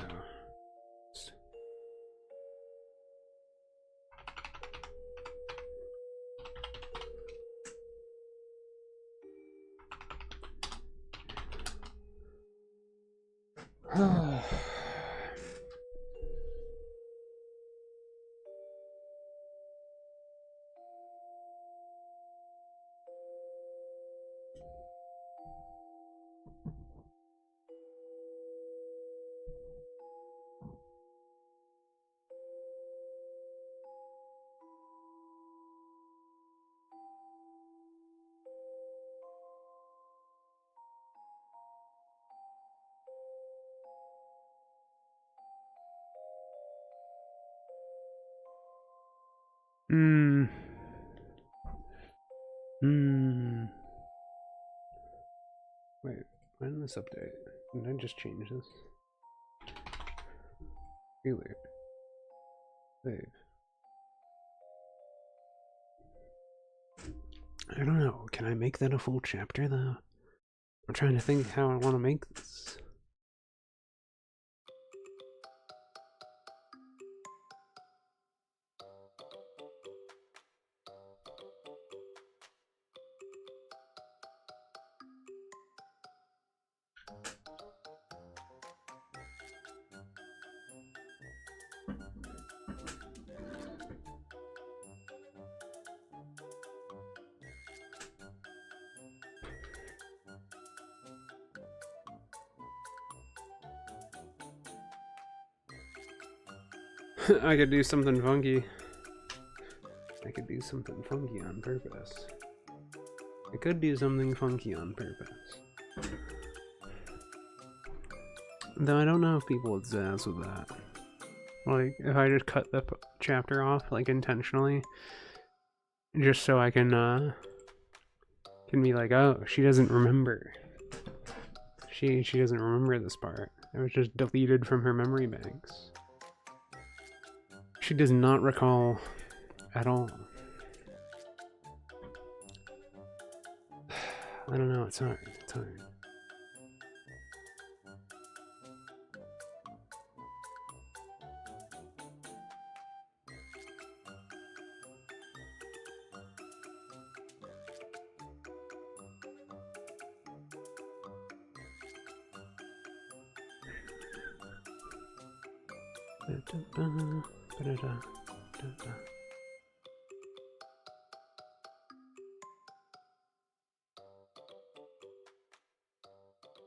Hmm. Wait, why didn't this update? Did I just change this? Really? Save. I don't know. Can I make that a full chapter though? I'm trying to think how I want to make this. I could do something funky. I could do something funky on purpose. I could do something funky on purpose. Though I don't know if people would zazz with that. Like, if I just cut the chapter off, like, intentionally, just so I can be like, oh, she doesn't remember. She doesn't remember this part. It was just deleted from her memory banks. She does not recall at all. I don't know, it's hard. It's hard.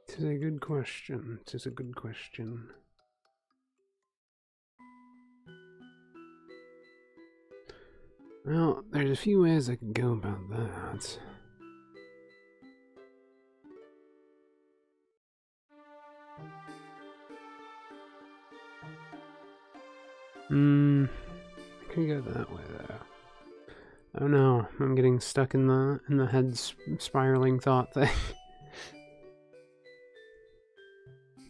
Tis a good question. Tis a good question. Well, there's a few ways I could go about that. I could go that way though. Oh no, I'm getting stuck in the head spiraling thought thing.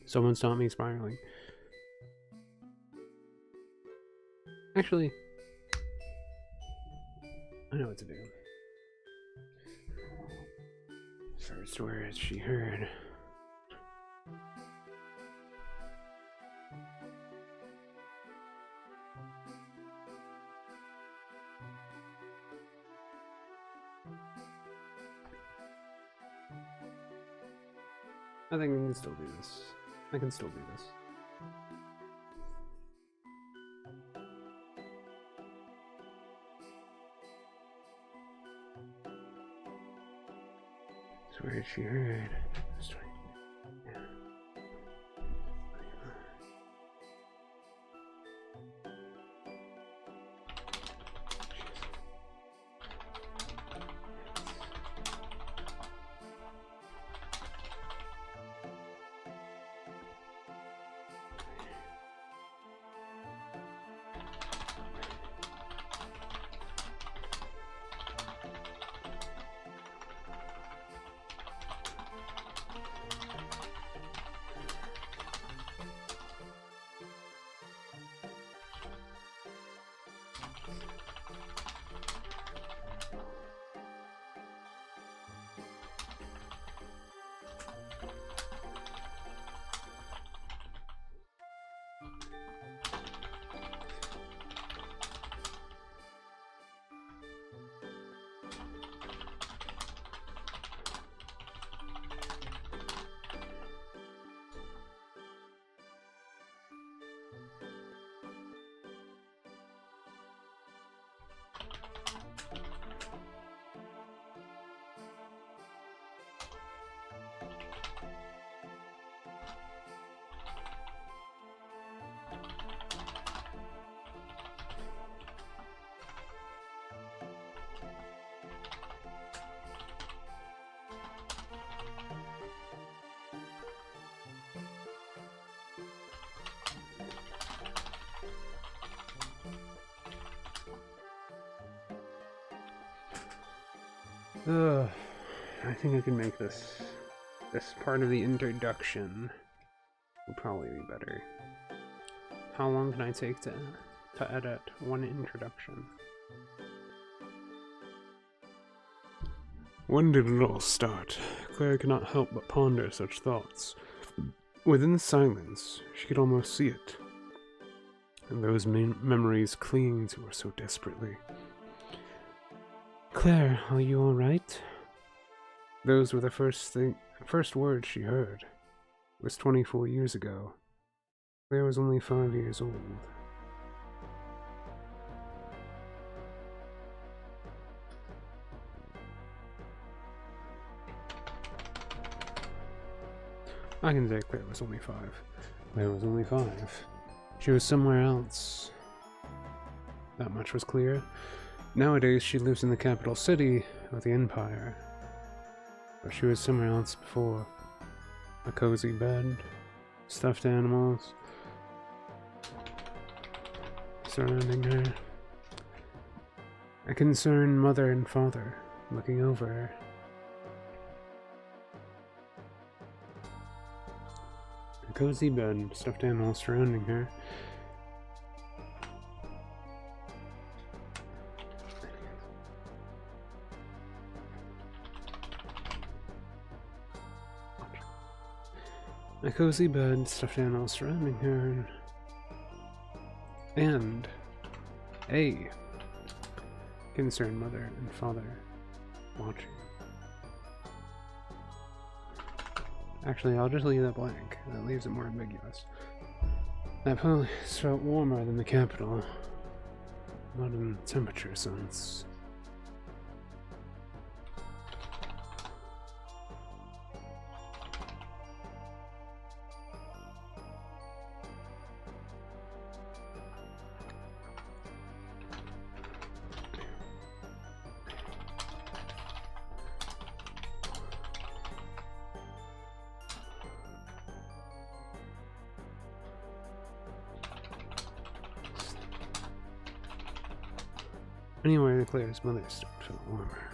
Someone stop me spiraling. Actually, I know what to do. First words she heard. I think we can still do this. I can still do this. Swear she heard. Yeah. Ugh, I think I can make this part of the introduction will probably be better. How long can I take to edit one introduction? When did it all start? Claire could not help but ponder such thoughts. Within the silence, she could almost see it, and those memories clinging to her so desperately. Claire, are you all right? Those were the first words she heard. It was 24 years ago. Claire was only 5 years old. I can say Claire was only 5. Claire was only 5. She was somewhere else. That much was clear. Nowadays, she lives in the capital city of the Empire. But she was somewhere else before. A cozy bed, stuffed animals surrounding her. A concerned mother and father looking over her. A cozy bed, stuffed animals surrounding her. A cozy bed, stuffed animals surrounding her, and a concerned mother and father watching. Actually, I'll just leave that blank. That leaves it more ambiguous. That place felt warmer than the capital, not in temperature sense. Anyway, Claire's mother still felt warmer.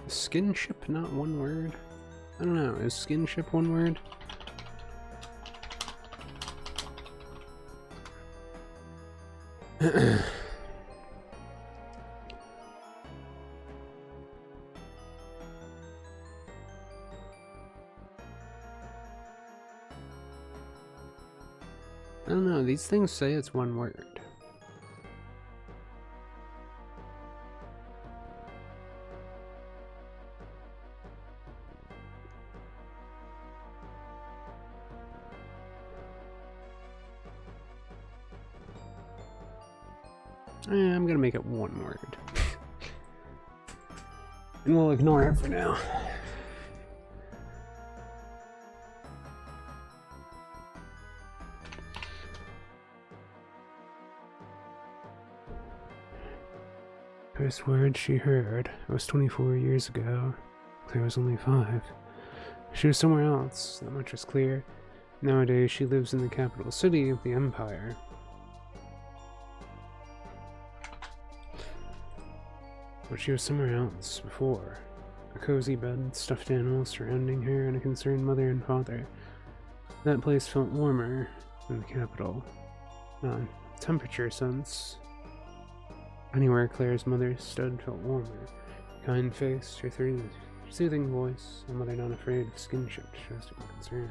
Skinship not one word? I don't know, is skinship one word? I don't know, these things say it's one word. I'm gonna make it one word. And we'll ignore it for now. First word she heard was 24 years ago. Claire was only 5. She was somewhere else, that much is clear. Nowadays she lives in the capital city of the Empire. But she was somewhere else before. A cozy bed, stuffed animals surrounding her, and a concerned mother and father. That place felt warmer than the capital. Temperature sense. Anywhere Claire's mother stood felt warmer. Kind face, her soothing voice, a mother not afraid of skinship, trust and concern.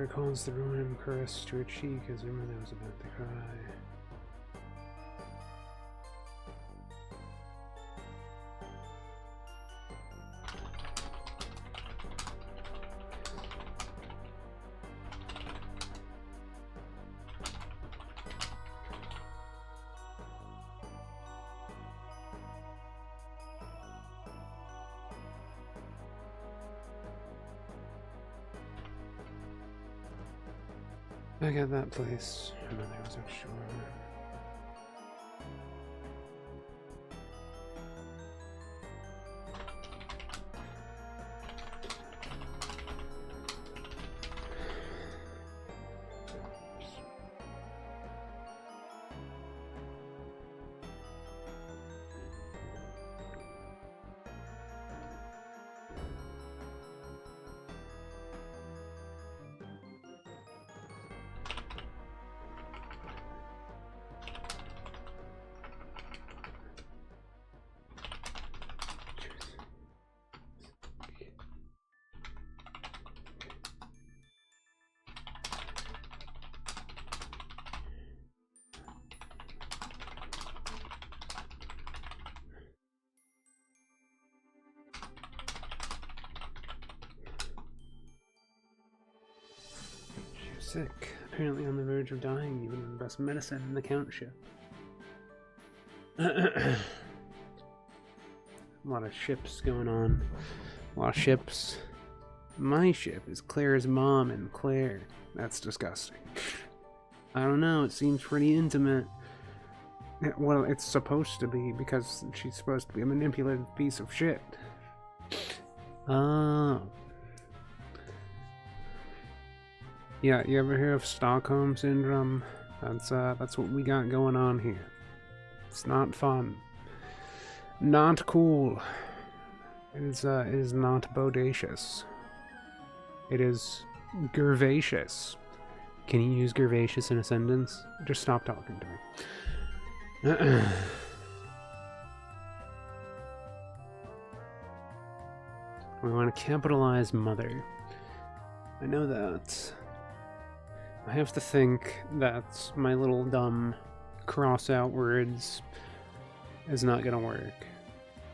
mother calls the random caress to her cheek as her mother was about to cry. Back at that place, her mother was unsure. Sick. Apparently on the verge of dying, even the best medicine in the countship. A lot of ships going on. A lot of ships. My ship is Claire's mom and Claire. That's disgusting. I don't know, it seems pretty intimate. Well, it's supposed to be, because she's supposed to be a manipulative piece of shit. Oh. Yeah, you ever hear of Stockholm Syndrome? That's what we got going on here. It's not fun. Not cool. It is not bodacious. It is gervacious. Can you use gervacious in a sentence? Just stop talking to me. We want to capitalize mother. I know that. I have to think that my little dumb cross out words is not gonna work.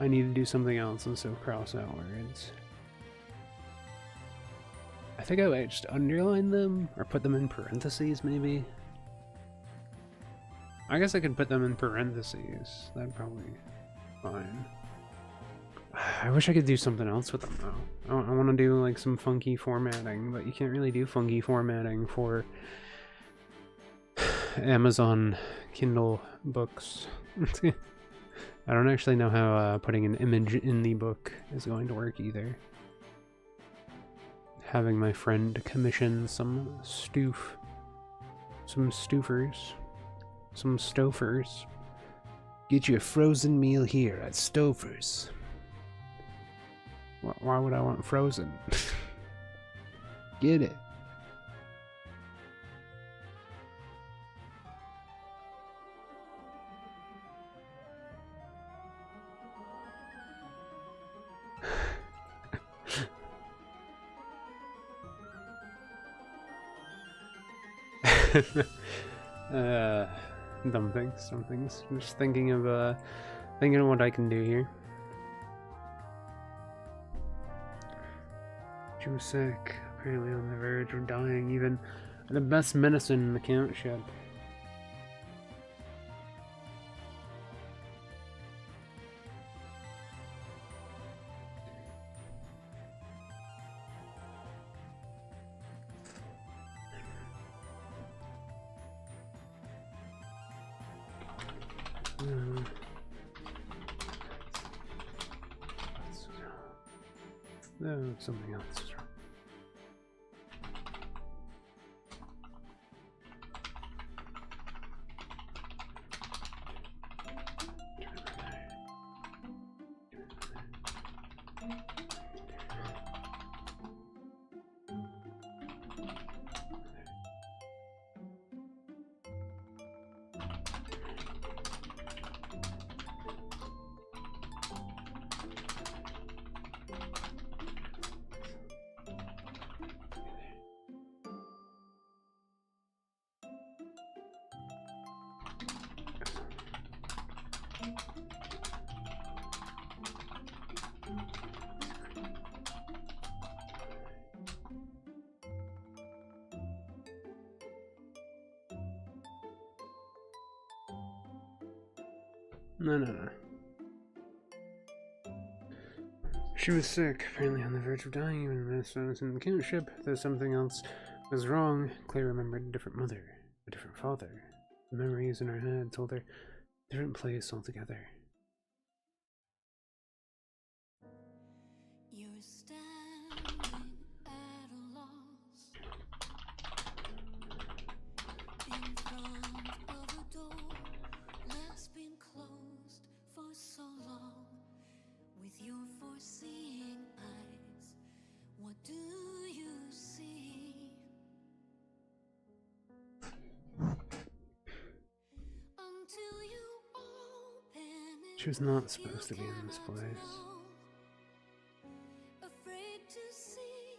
I need to do something else instead of cross out words. I think I might just underline them or put them in parentheses maybe. I guess I could put them in parentheses. That'd probably be fine. I wish I could do something else with them though. I want to do like some funky formatting, but you can't really do funky formatting for Amazon Kindle books. I don't actually know how putting an image in the book is going to work either. Having my friend commission some stofers. Get you a frozen meal here at Stouffer's. Why would I want frozen? Get it. Dumb things. I'm just thinking of what I can do here. She was sick, apparently on the verge of dying, even the best medicine in the countship. No, something else is wrong. No. She was sick, apparently on the verge of dying even when I was in the kingship. Though something else was wrong. Claire remembered a different mother, a different father. The memories in her head told her a different place altogether. You're standing at a loss in front of a door that's been closed for so long. With your foreseeing eyes, what do you see? Until you open it, She was not supposed to be in this place. afraid to see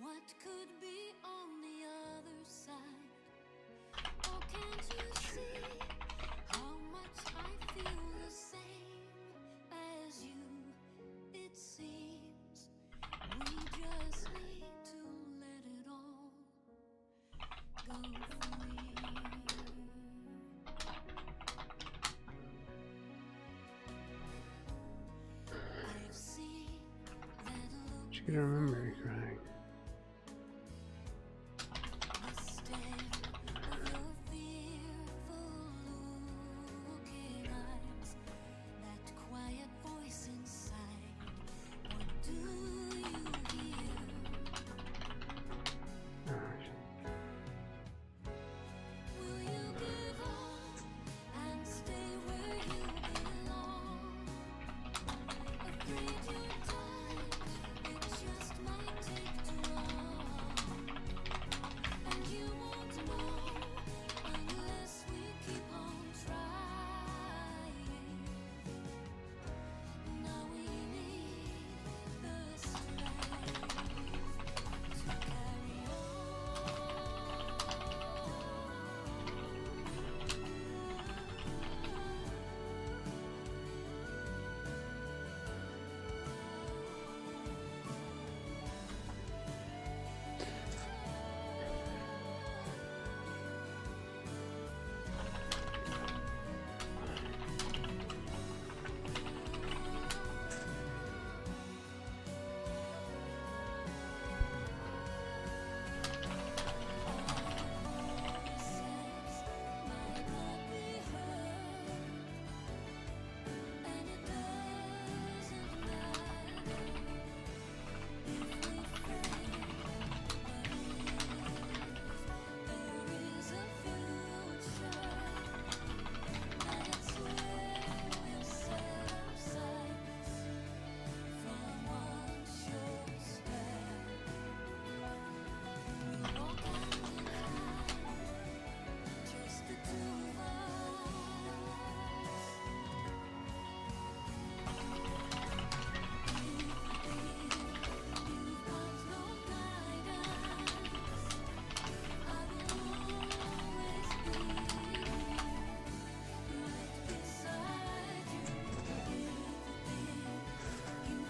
what could be on the other side. Oh, can't you see how much I feel the same as you? It seems we just need to let it all go free. I've seen that look. She could remember crying. The stare of your fearful looking eyes, that quiet voice inside. What do you hear? Oh, Will you give up and stay where you belong? Afraid your time, it just might take too long. And you won't know unless we keep on trying. Now we need the strength to carry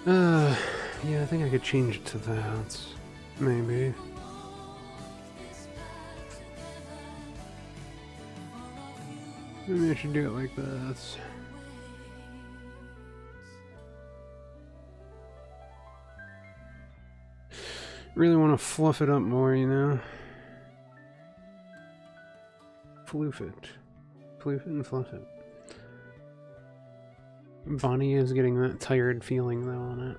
yeah, I think I could change it to that. Maybe. Maybe I should do it like this. Really want to fluff it up more, you know? Floof it. Floof it and fluff it. Bonnie is getting that tired feeling though on it.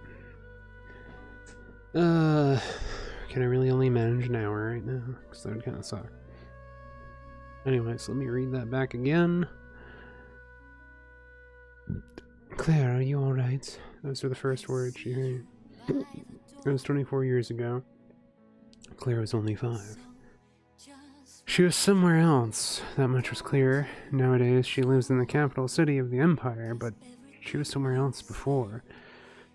Can I really only manage an hour right now? Because that would kind of suck. Anyways, let me read that back again. Claire, are you alright? Those are the first words she heard. It was 24 years ago. Claire was only 5. She was somewhere else, that much was clear. Nowadays, she lives in the capital city of the Empire, but she was somewhere else before.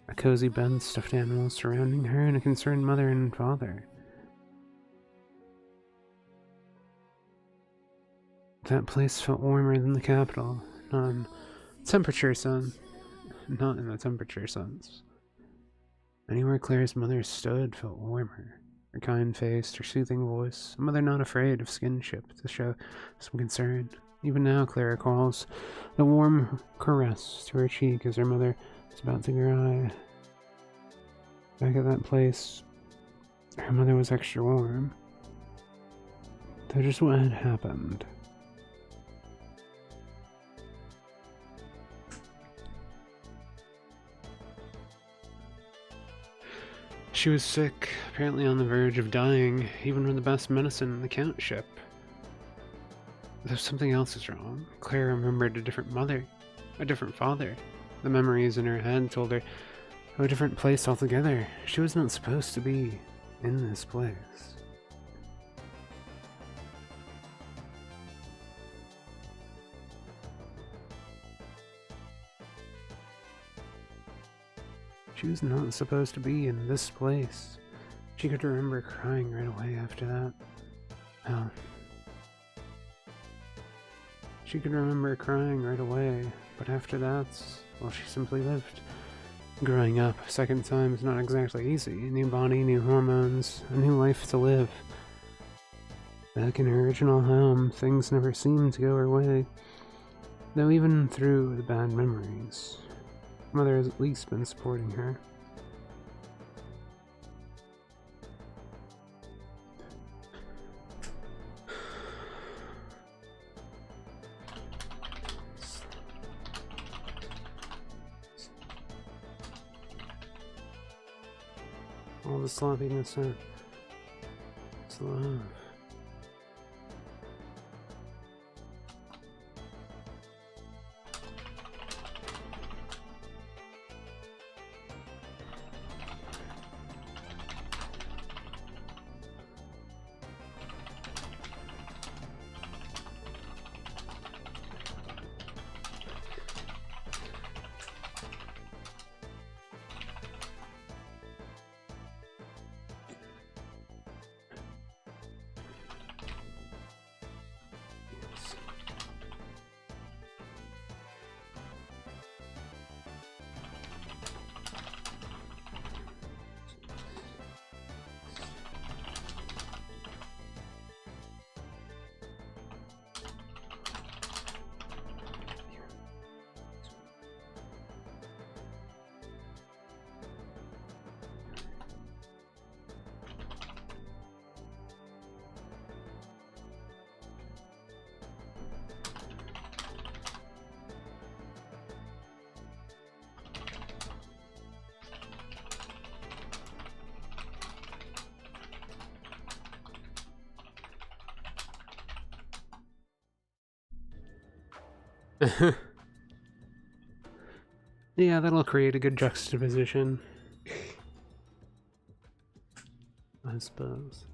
A cozy bed, stuffed animals surrounding her, and a concerned mother and father. That place felt warmer than the capital. Not Temperature sun. Not in the temperature sense. Anywhere Claire's mother stood felt warmer. Her kind face, her soothing voice, a mother not afraid of skinship to show some concern. Even now, Claire recalls the warm caress to her cheek as her mother was about to cry. Back at that place, her mother was extra warm. Though just what had happened. She was sick, apparently on the verge of dying, even with the best medicine in the countship. Though something else is wrong. Claire remembered a different mother, a different father. The memories in her head told her of a different place altogether. She was not supposed to be in this place. She was not supposed to be in this place. She could remember crying right away after that. Oh. She could remember crying right away, but after that, well, she simply lived. Growing up a second time is not exactly easy. A new body, new hormones, a new life to live. Back in her original home, things never seemed to go her way. Though even through the bad memories, Mother has at least been supporting her. All the sloppiness and love. Yeah, that'll create a good juxtaposition, I suppose.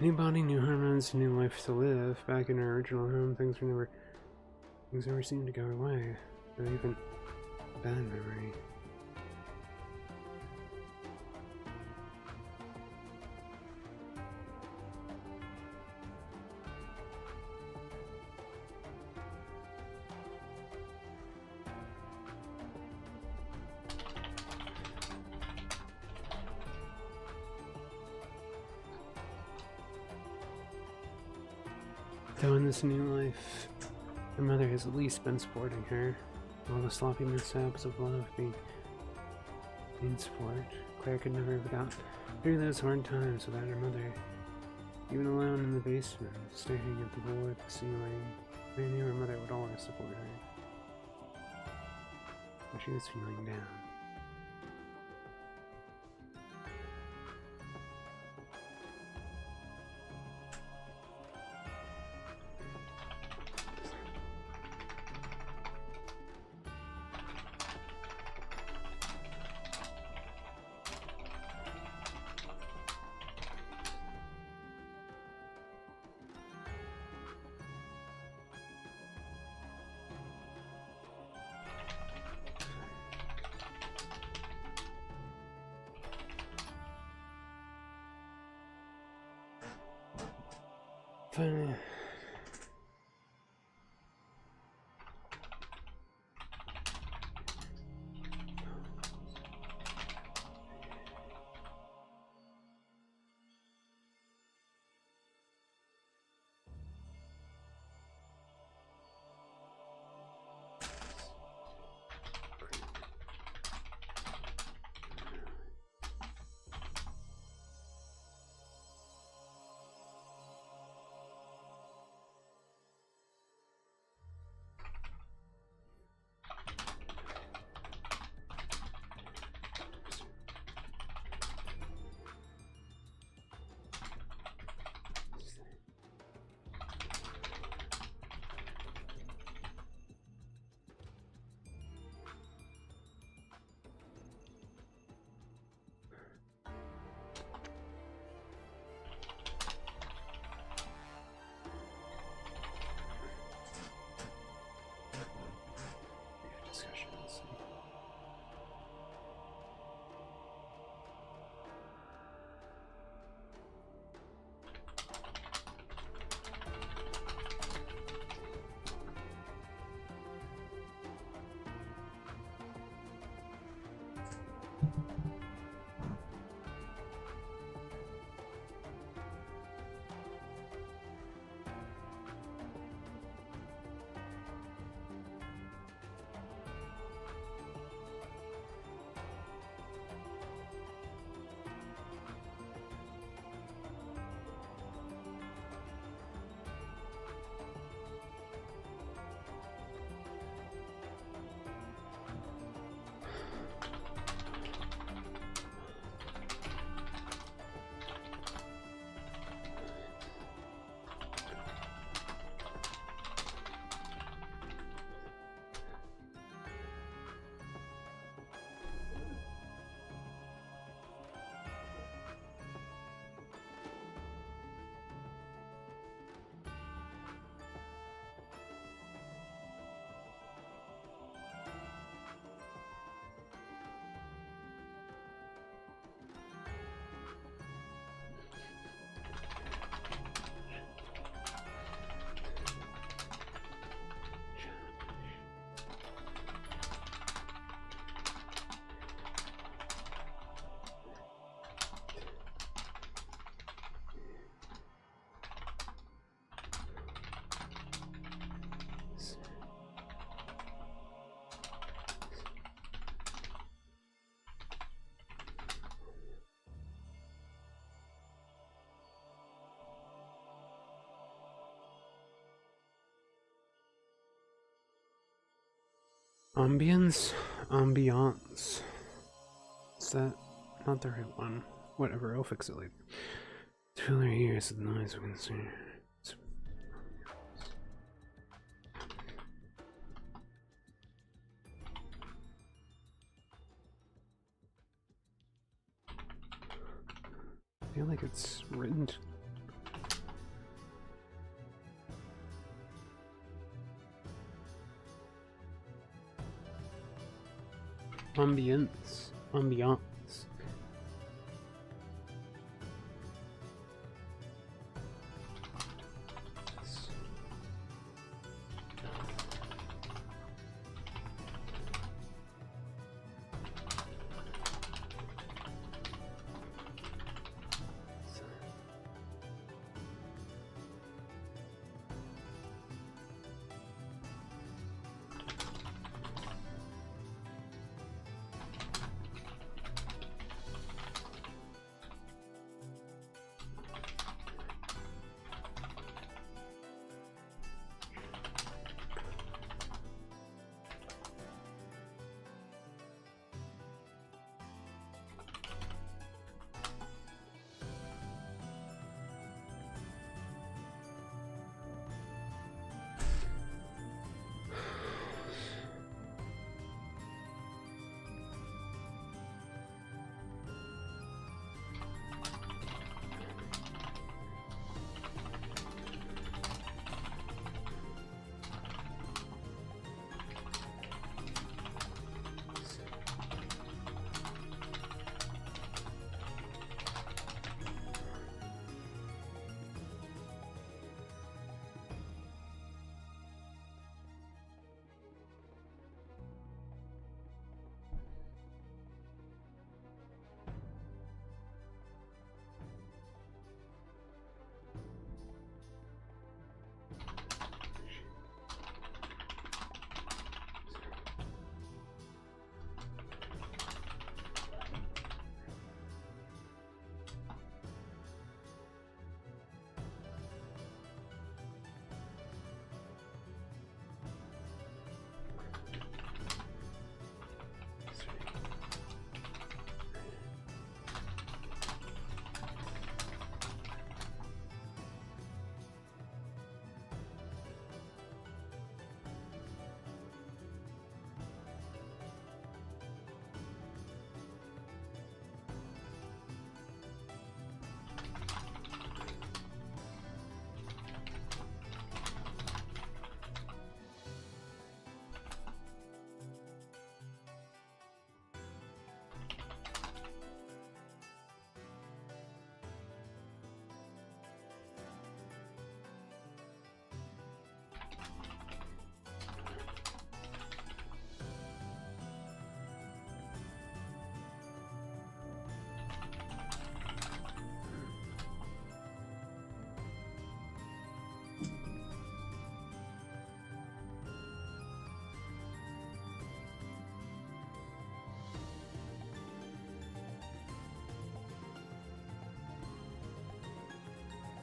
New body, new hormones, new life to live. Back in our original home, things never seemed to go our way. Not even bad memory. Though in this new life, her mother has at least been supporting her. All the sloppy mishaps of love being support. Claire could never have got through those hard times without her mother. Even alone in the basement, staring at the board ceiling, they knew her mother would always support her. But she was feeling down. finally. Discussions. Ambiance. Is that not the right one? Whatever, I'll fix it later. Fill their ears with noise we can see. I feel like it's written. Ambience.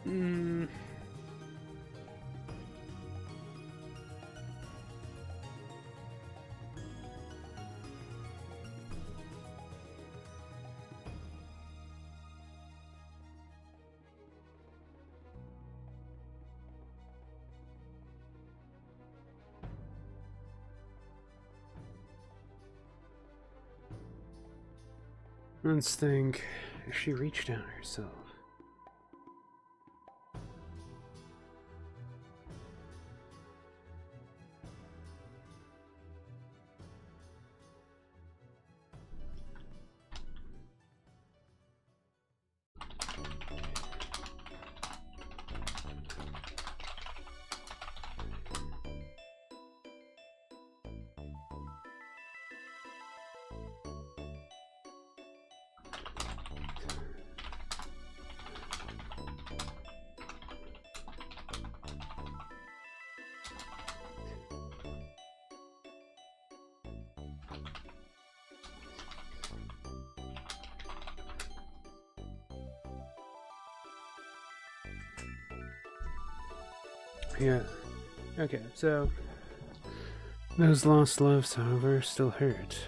Hmm. Let's think. If she reached out herself. Yeah. Okay, so those lost loves, however, still hurt.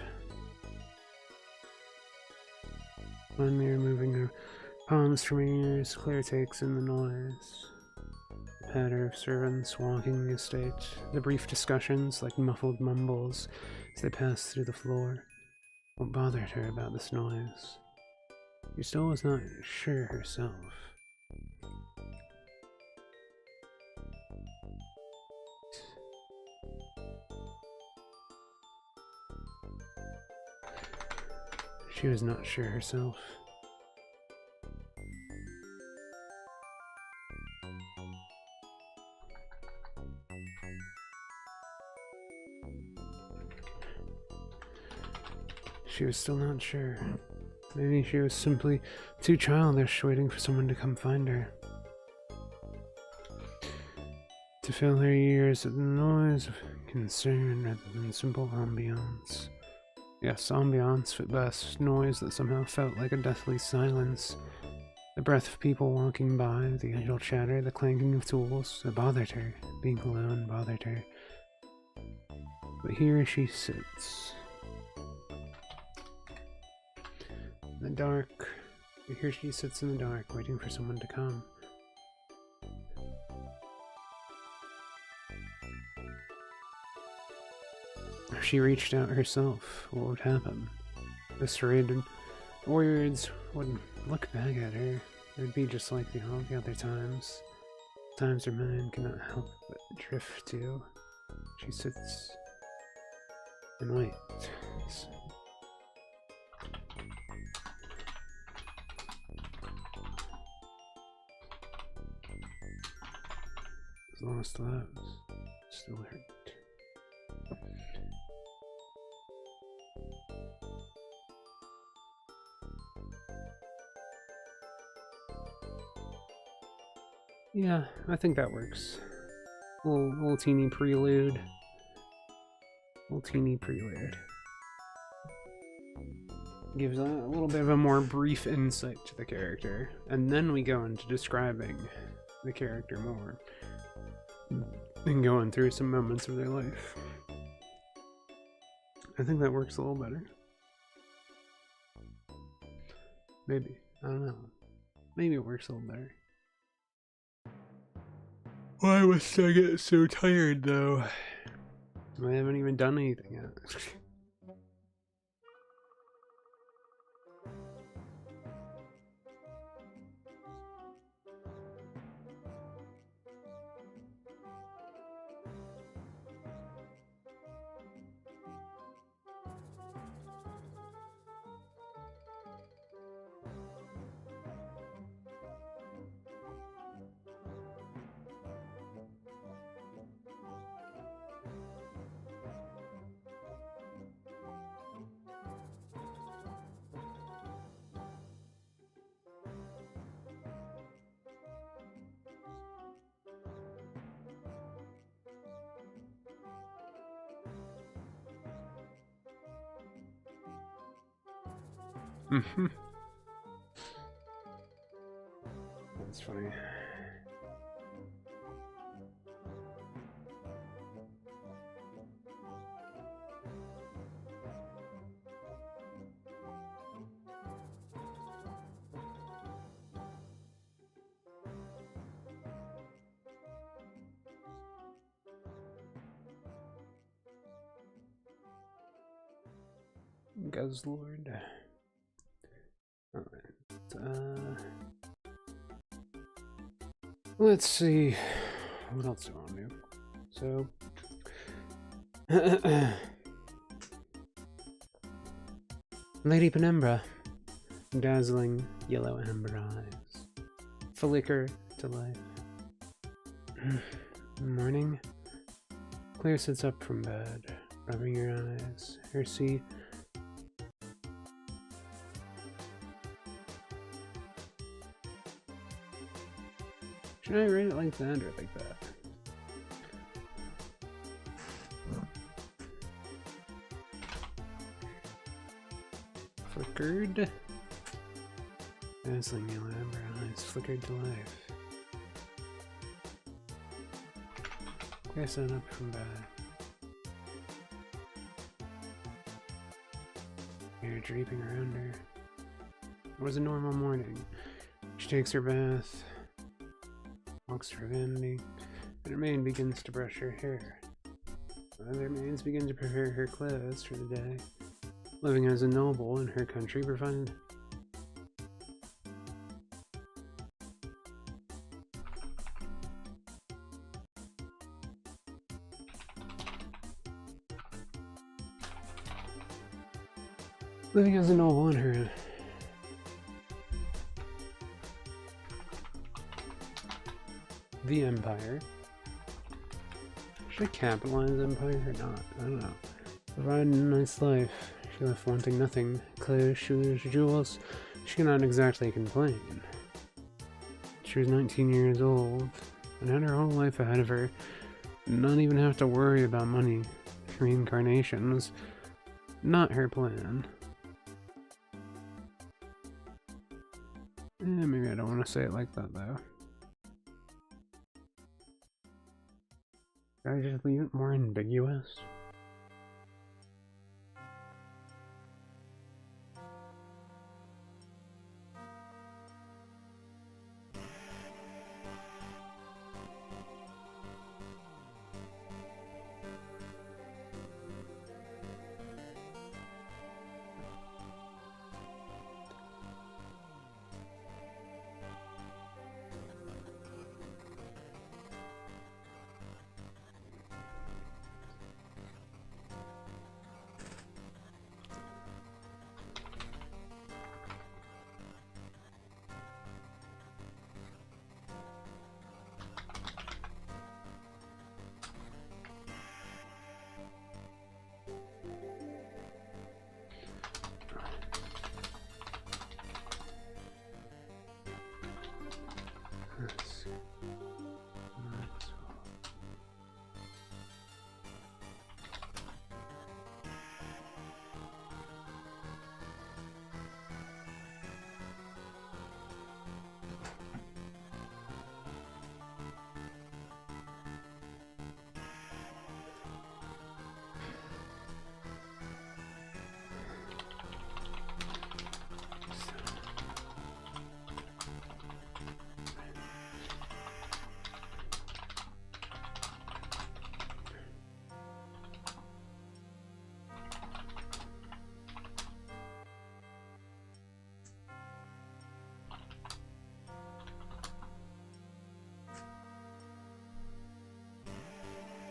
Finally removing her palms from her ears, Claire takes in the noise. The patter of servants walking the estate, the brief discussions like muffled mumbles as they pass through the floor. What bothered her about this noise? She still was not sure herself. She was not sure herself. She was still not sure. Maybe she was simply too childish, waiting for someone to come find her. To fill her ears with the noise of concern rather than simple ambiance. Yes, ambiance fit best, noise that somehow felt like a deathly silence. The breath of people walking by, the idle chatter, the clanking of tools, it bothered her. Being alone bothered her. But here she sits. In the dark. Here she sits in the dark, waiting for someone to come. If she reached out herself, what would happen? The serrated words would look back at her. It would be just like all the other times. Times her mind cannot help but drift to. She sits and waits. Lost loves still hurt. Yeah, I think that works. Little teeny prelude. Little teeny prelude. Gives a little bit of a more brief insight to the character, and then we go into describing the character more. And going through some moments of their life. I think that works a little better. Maybe. I don't know. Maybe it works a little better. Why must I get so tired, though? I haven't even done anything yet. That's funny. Guzzlord. Alright. Let's see. What else do I want to do? So. Lady Penumbra. Dazzling yellow amber eyes. Flicker to life. Morning. Claire sits up from bed, rubbing her eyes. Her sea. Should I write it like that or like that? Flickered. Dazzling yellow amber eyes flickered to life. Claire sat up from bed. Hair draping around her. It was a normal morning. She takes her bath, walks to her vanity, and her maid begins to brush her hair. Other maids begin to prepare her clothes for the day. Living as a noble in her country provided. Living as a noble in her the empire. Should I capitalize empire or not? I don't know. Provided a nice life. She left wanting nothing. Clothes, shoes, jewels. She cannot exactly complain. She was 19 years old and had her whole life ahead of her. Not even have to worry about money. Reincarnation was not her plan. Maybe I don't want to say it like that though. Should I just leave it more ambiguous?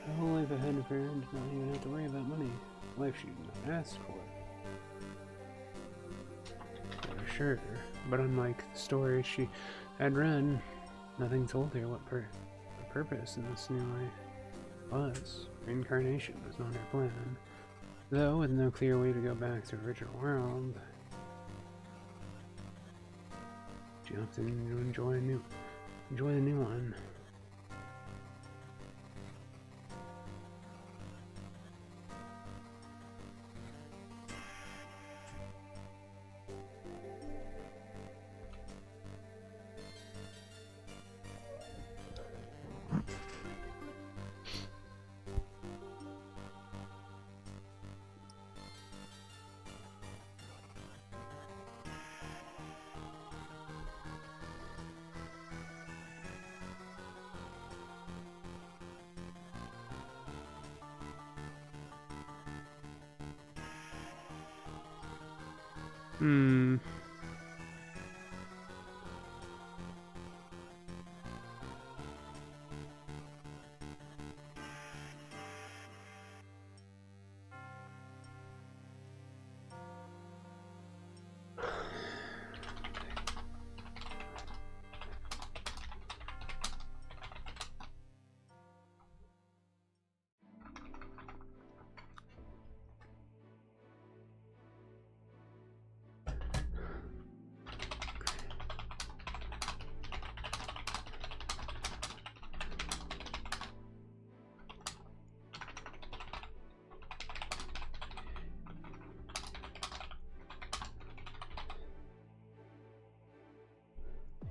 Her whole life ahead of her and did not even have to worry about money. Life she did not ask for. For sure, but unlike the stories she had read, nothing told her what the purpose of this new life was. Reincarnation was not her plan, though with no clear way to go back to the original world. She opted to enjoy the new one. Hmm.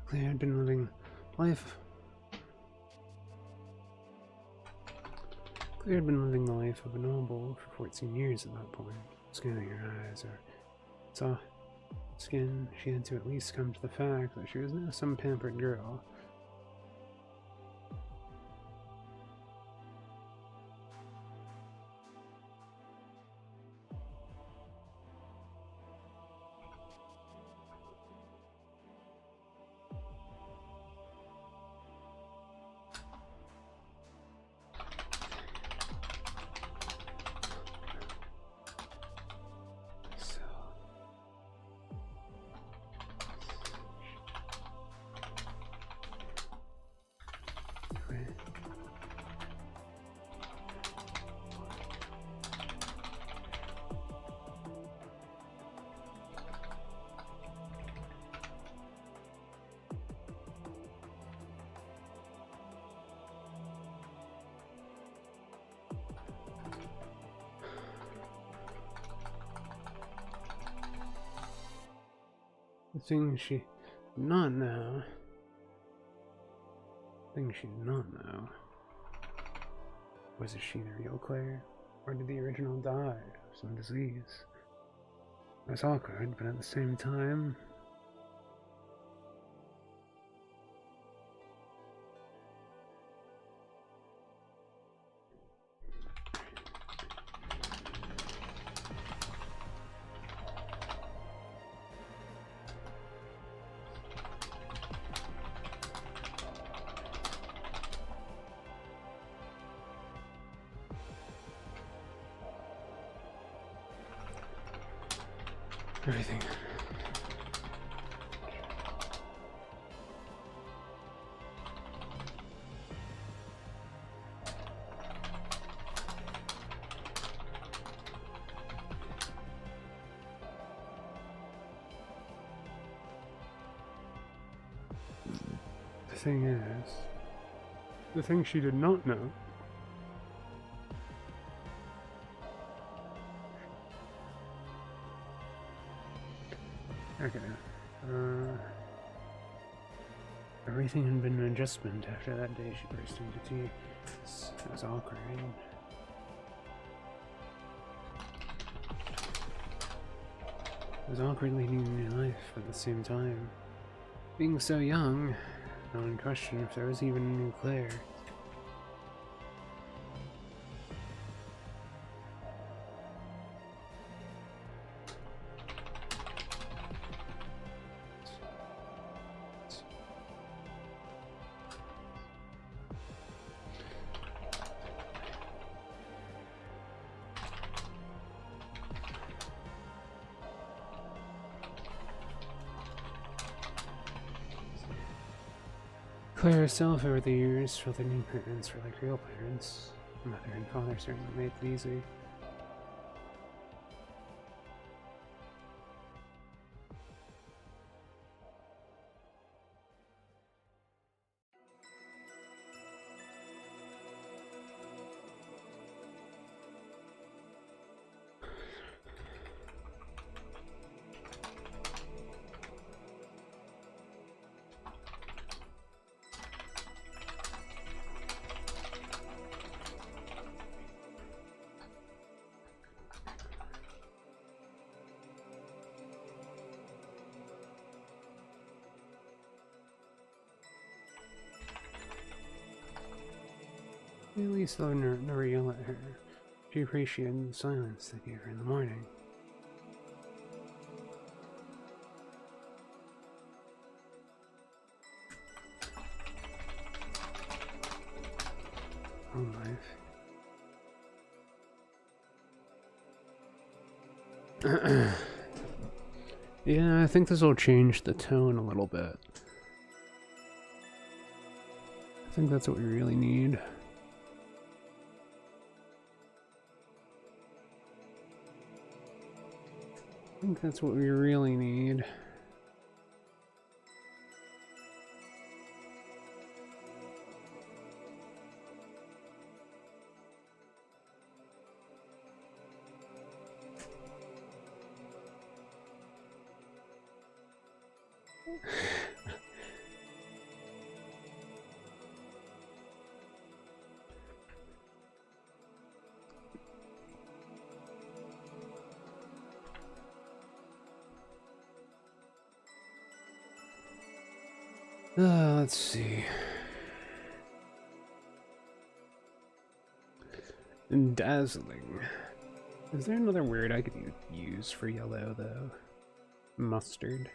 Claire had been living life. Claire had been living the life of a noble for 14 years at that point. Scanning her eyes or soft skin, she had to at least come to the fact that she was now some pampered girl. So, okay. The thing she did not know. The thing she did not know was, is she the real Claire, or did the original die of some disease? It was awkward, but at the same time, everything. The thing is, the thing she did not know okay. Everything had been an adjustment after that day she burst into tears. It was awkward. It was awkward leading a new life at the same time. Being so young, no one questioned if there was even a new Claire. Claire herself over the years felt that new parents were like real parents. Mother and father certainly made it easy. At least though never yell at her. She appreciated the silence they gave her in the morning. life. Yeah, I think this will change the tone a little bit. I think that's what we really need. I think that's what we really need. Let's see. Dazzling. Is there another word I could use for yellow, though? Mustard.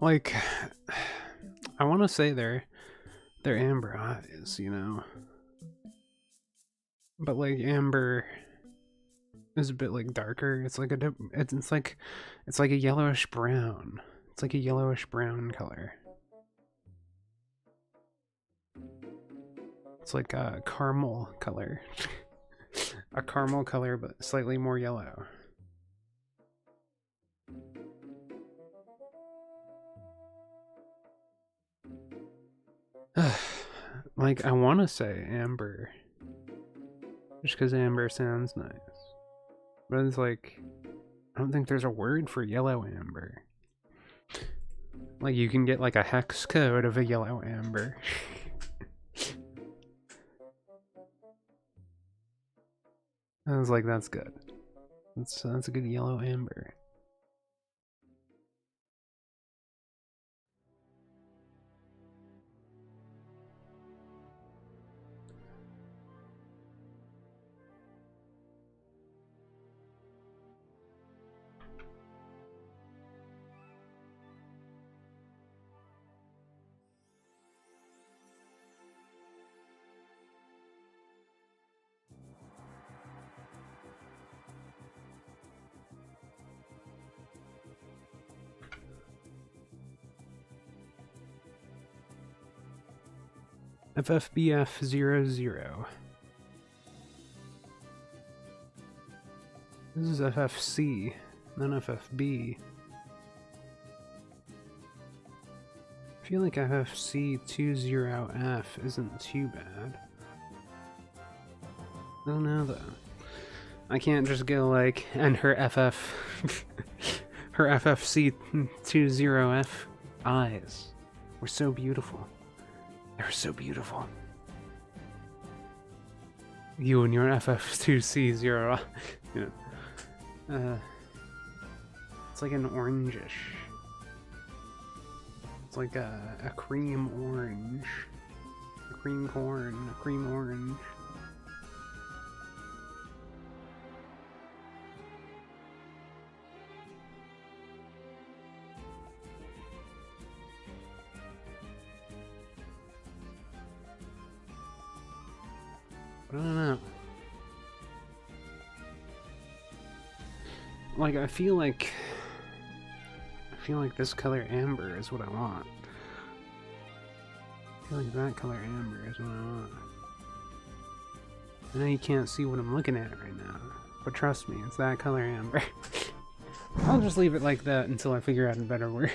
Like, I want to say they're amber eyes, you know, but like amber is a bit like darker. It's like it's like a yellowish brown. It's like a yellowish brown color. It's like a caramel color, a caramel color, but slightly more yellow. Like, I want to say amber, just because amber sounds nice. But it's like, I don't think there's a word for yellow amber. Like, you can get like a hex code of a yellow amber. I was like, that's good. That's a good yellow amber. FFBF00. This is FFC, then FFB. I feel like FFC20F isn't too bad. I don't know though. I can't just go like, and her her FFC20F eyes were so beautiful. They were so beautiful. You and your FF2C0, you know. It's like an orangish. It's like a cream orange. A cream corn, a cream orange. I don't know. Like, I feel like this color amber is what I want. I feel like that color amber is what I want. I know you can't see what I'm looking at right now, but trust me, it's that color amber. I'll just leave it like that until I figure out a better word.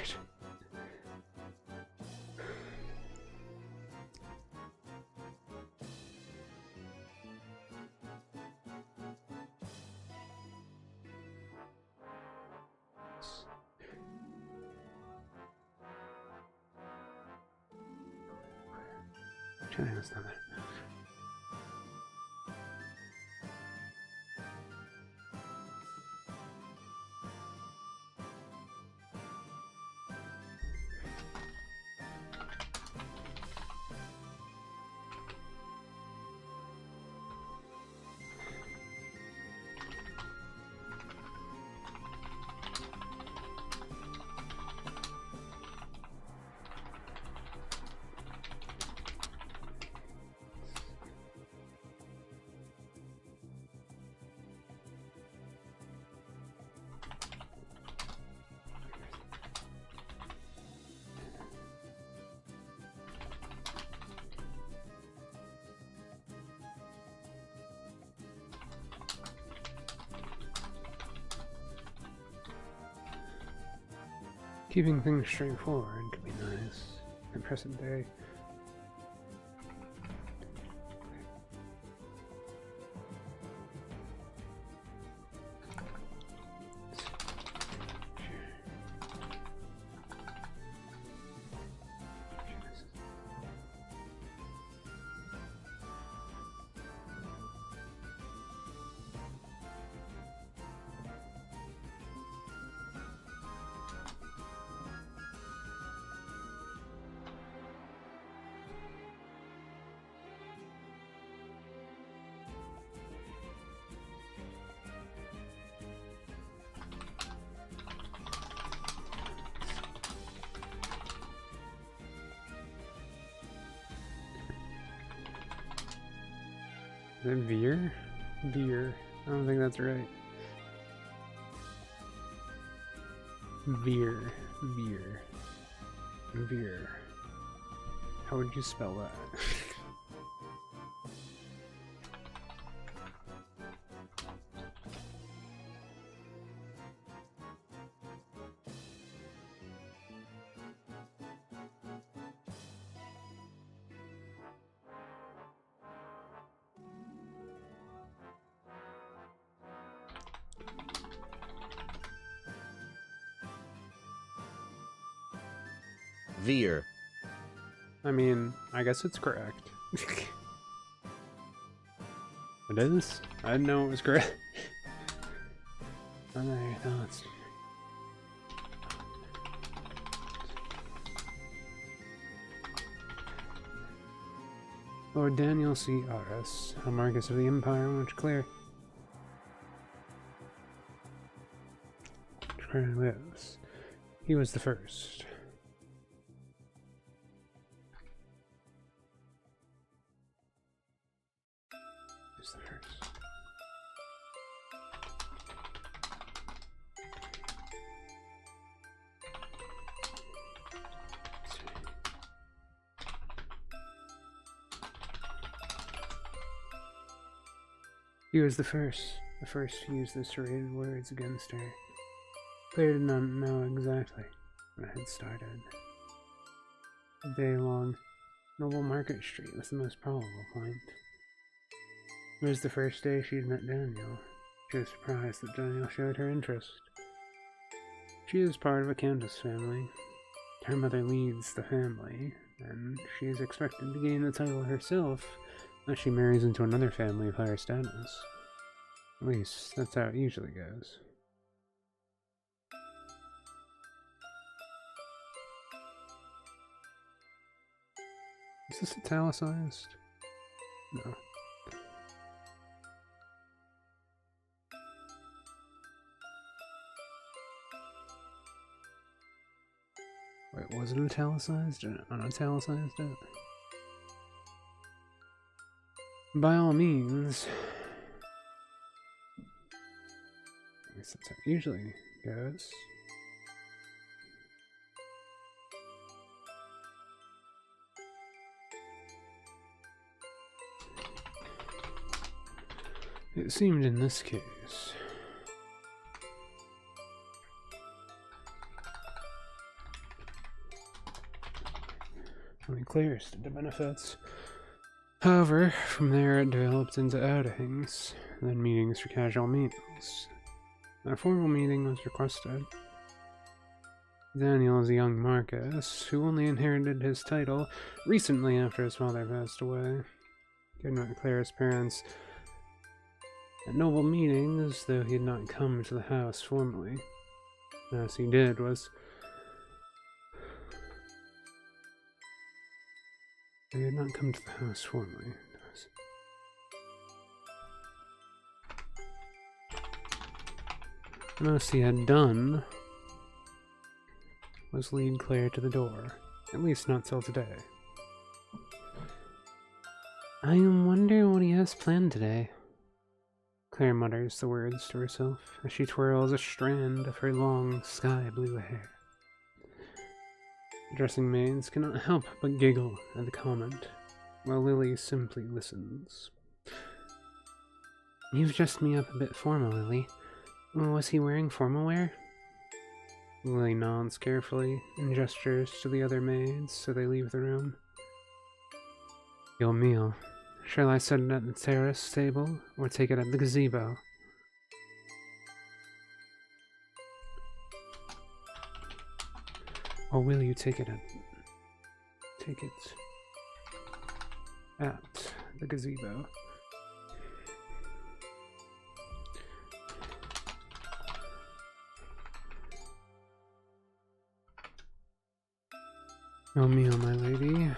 China's down there. Keeping things straightforward could be nice in present day. Is it Veer? Veer. I don't think that's right. Veer. Veer. Veer. How would you spell that? Veer. I mean, I guess it's correct. It is? I didn't know it was correct. What are your thoughts? Lord Daniel C. Aris, a Marcus of the Empire, which clear. Which lives. He was the first. He was the first to use the serrated words against her. Claire did not know exactly when it had started. A day-long Noble Market Street was the most probable point. It was the first day she had met Daniel. She was surprised that Daniel showed her interest. She is part of a countess family. Her mother leads the family, and she is expected to gain the title herself unless she marries into another family of higher status. At least, that's how it usually goes. Is this italicized? No. Wait, was it italicized or unitalicized it? By all means. I guess that's how it usually goes. It seemed in this case. Only Claire stood the benefits. However, from there it developed into outings, then meetings for casual meals. A formal meeting was requested. Daniel is a young Marcus, who only inherited his title recently after his father passed away. He could not declare his parents at noble meetings, though he had not come to the house formally. As he did was... He had not come to the house formally. The most he had done was lead Claire to the door, at least not till today. I wonder what he has planned today. Claire mutters the words to herself as she twirls a strand of her long sky blue hair. The dressing maids cannot help but giggle at the comment, while Lily simply listens. You've dressed me up a bit formal, Lily. Was he wearing formal wear? Lily nods carefully and gestures to the other maids so they leave the room. Your meal. Shall I set it at the terrace table or take it at the gazebo? Or will you take it at the gazebo? Your meal, my lady.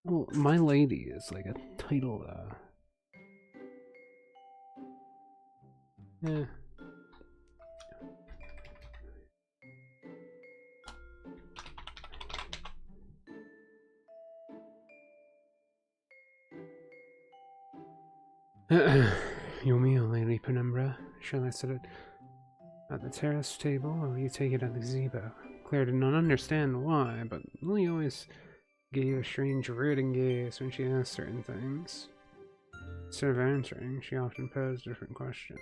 Well, my lady is like a title, yeah. Your meal, Lady Penumbra. Shall I set it at the terrace table, or will you take it at the gazebo? Claire did not understand why, but Lily always gave a strange rooting gaze when she asked certain things. Instead of answering, she often posed a different question.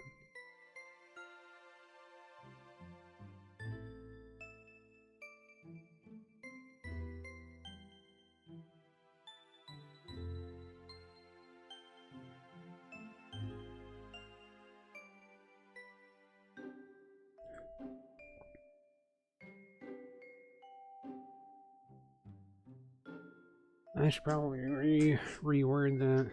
I should probably reword that.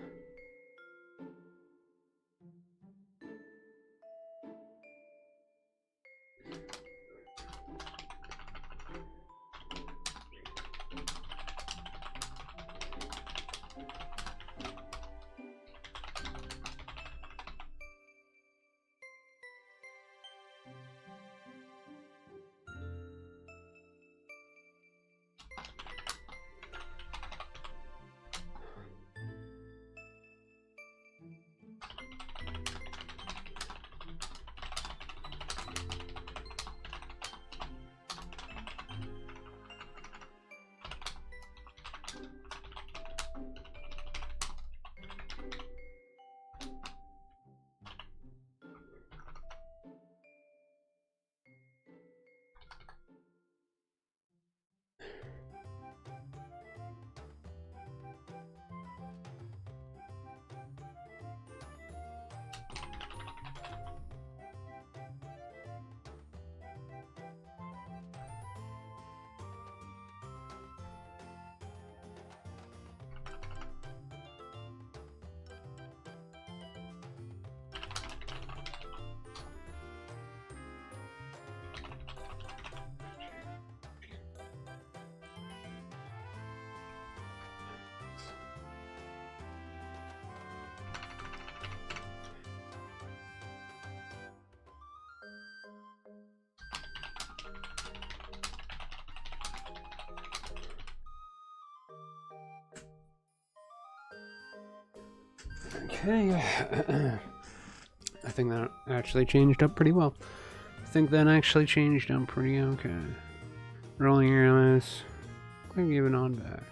Okay. I think that actually changed up pretty well. Okay. Rolling your eyes. I'm gonna give an on back.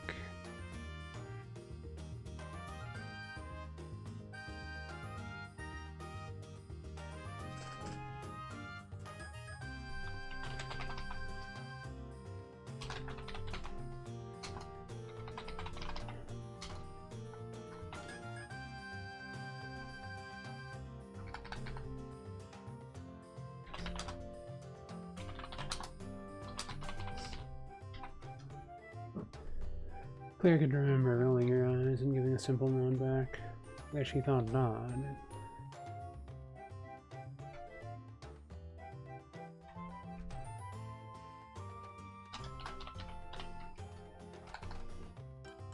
Claire could remember rolling her eyes and giving a simple nod back, that she thought odd.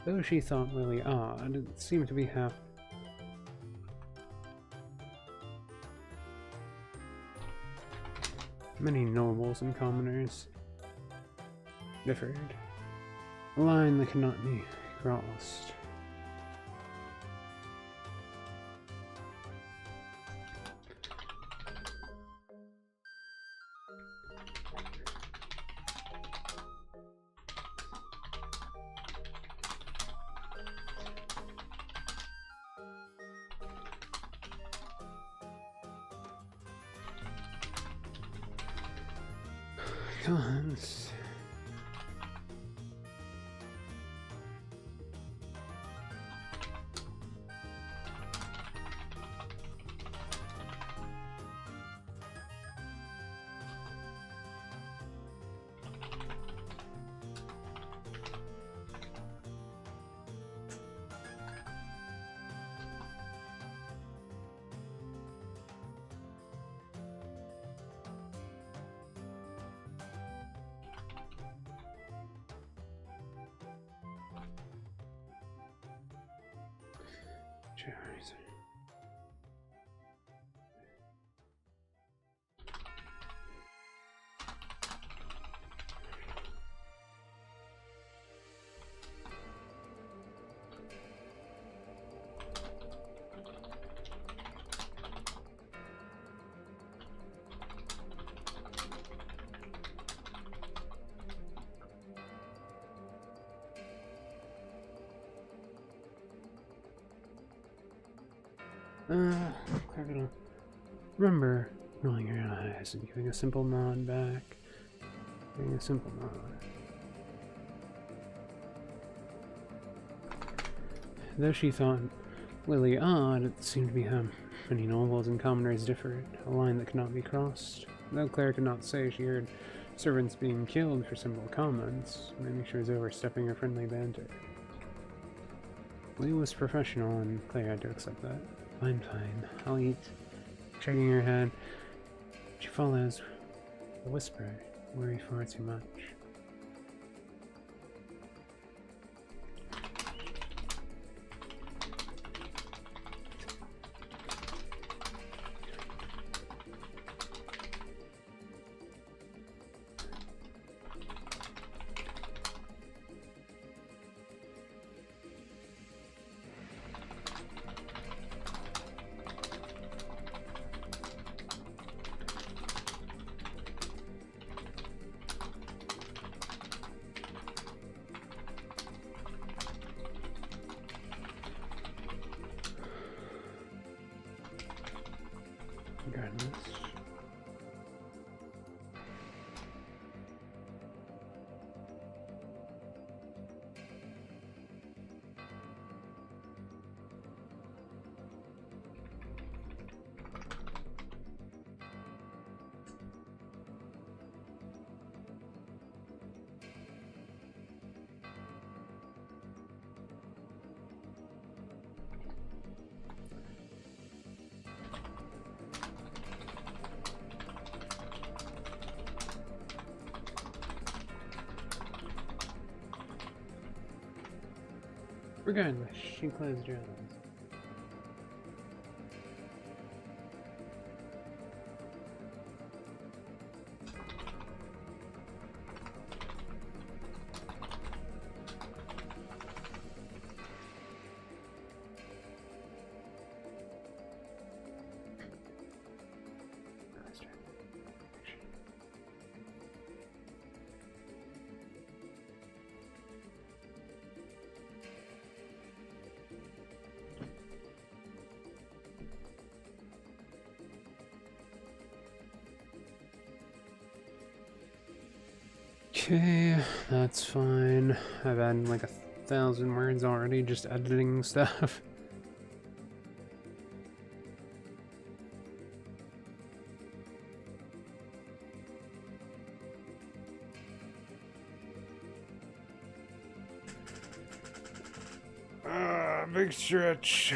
Though she thought Lily odd, it seemed to be half. Many nobles and commoners differed. A line that cannot be crossed. Cons. Cherries. Claire gonna remember rolling her eyes and giving a simple nod back. Giving a simple nod. Though she thought Lily odd, it seemed to be how many nobles and commoners differed, a line that could not be crossed. Though Claire could not say she heard servants being killed for simple comments, maybe she was overstepping her friendly banter. Lily was professional, and Claire had to accept that. Fine, fine. I'll eat. Shaking her head, she follows a whisper. Worry far too much. Regardless. Regardless, she closed her eyes. Okay, that's fine. I've had like 1,000 words already just editing stuff. Big stretch.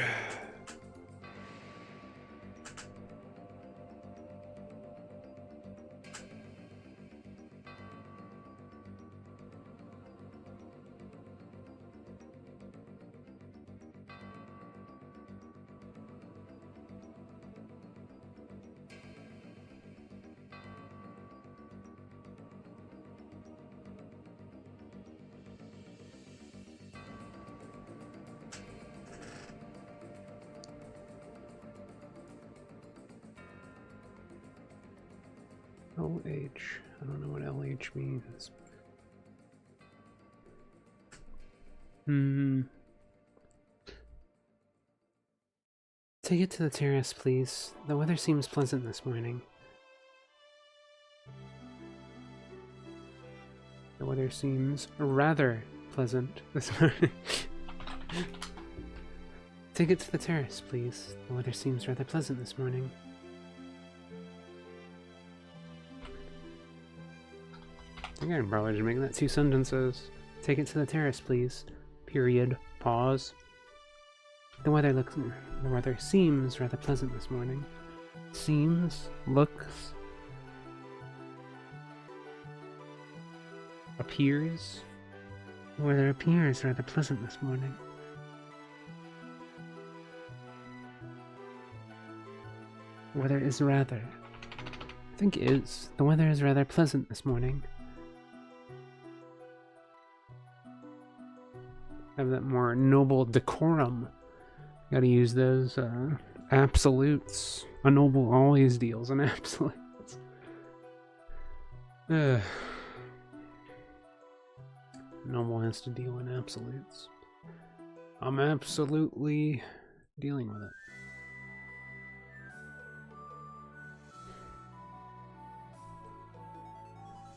LH. I don't know what LH means. Take it to the terrace, please. The weather seems pleasant this morning. The weather seems rather pleasant this morning. Take it to the terrace, please. The weather seems rather pleasant this morning. I think I can probably just make that 2 sentences. Take it to the terrace, please. Period. Pause. The weather seems rather pleasant this morning. Seems, looks, appears. The weather appears rather pleasant this morning. The weather is rather. I think is. The weather is rather pleasant this morning. Have that more noble decorum. Gotta use those absolutes. A noble always deals in absolutes. Noble has to deal in absolutes. I'm absolutely dealing with it.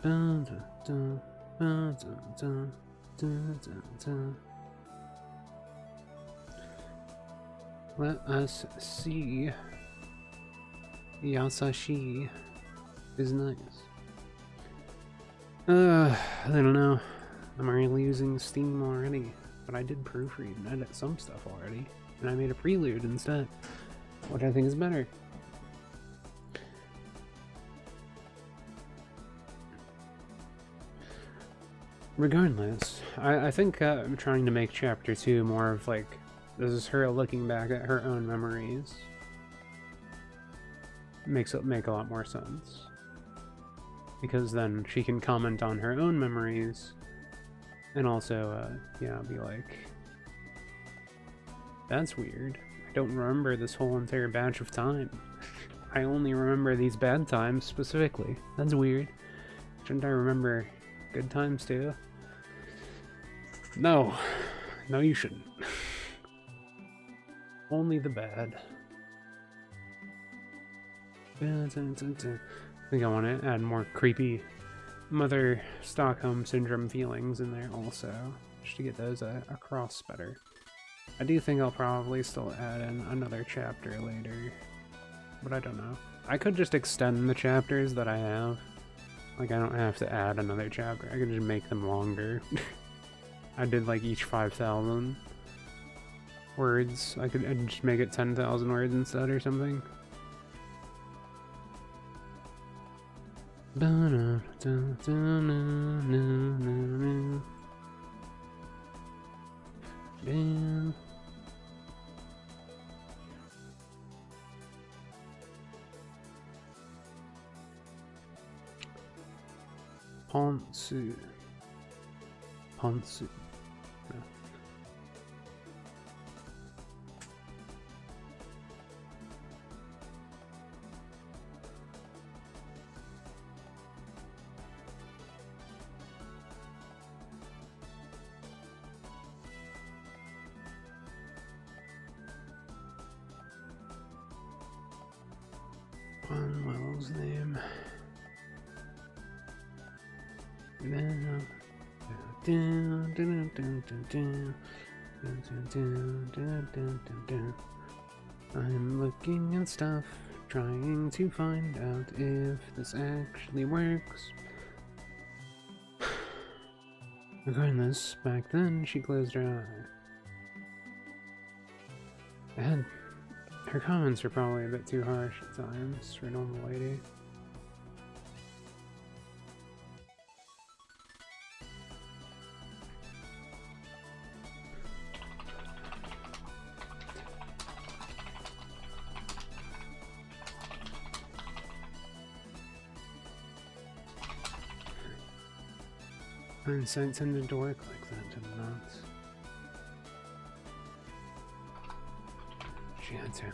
Dun, dun, dun, dun, dun, dun, dun, dun. Let us see. Yasashi is nice. I don't know. I'm really using Steam already, but I did proofread and edit some stuff already, and I made a prelude instead, which I think is better. Regardless, I think I'm trying to make chapter 2 more of like, this is her looking back at her own memories. Makes it make a lot more sense. Because then she can comment on her own memories and also, yeah, be like, that's weird. I don't remember this whole entire batch of time. I only remember these bad times specifically. That's weird. Shouldn't I remember good times too? No. No, you shouldn't. Only the bad. I think I want to add more creepy Mother Stockholm Syndrome feelings in there also, just to get those across better. I do think I'll probably still add in another chapter later, but I don't know. I could just extend the chapters that I have. Like, I don't have to add another chapter. I could just make them longer. I did like each 5,000 words. I'd just make it 10,000 words instead or something. Ponsu. Ponsu. No. Wells name. I'm looking at stuff, trying to find out if this actually works. Regardless, back then she closed her eye. And her comments are probably a bit too harsh at times for a normal lady. Hindsight tended to work like that, did it not? She had to.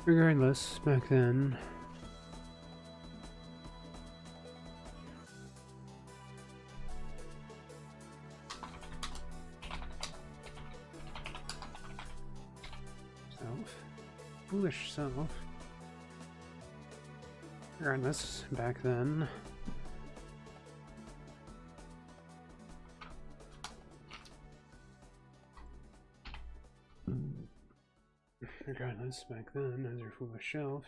Regardless, back then, foolish self. Regardless, back then, as her foolish self,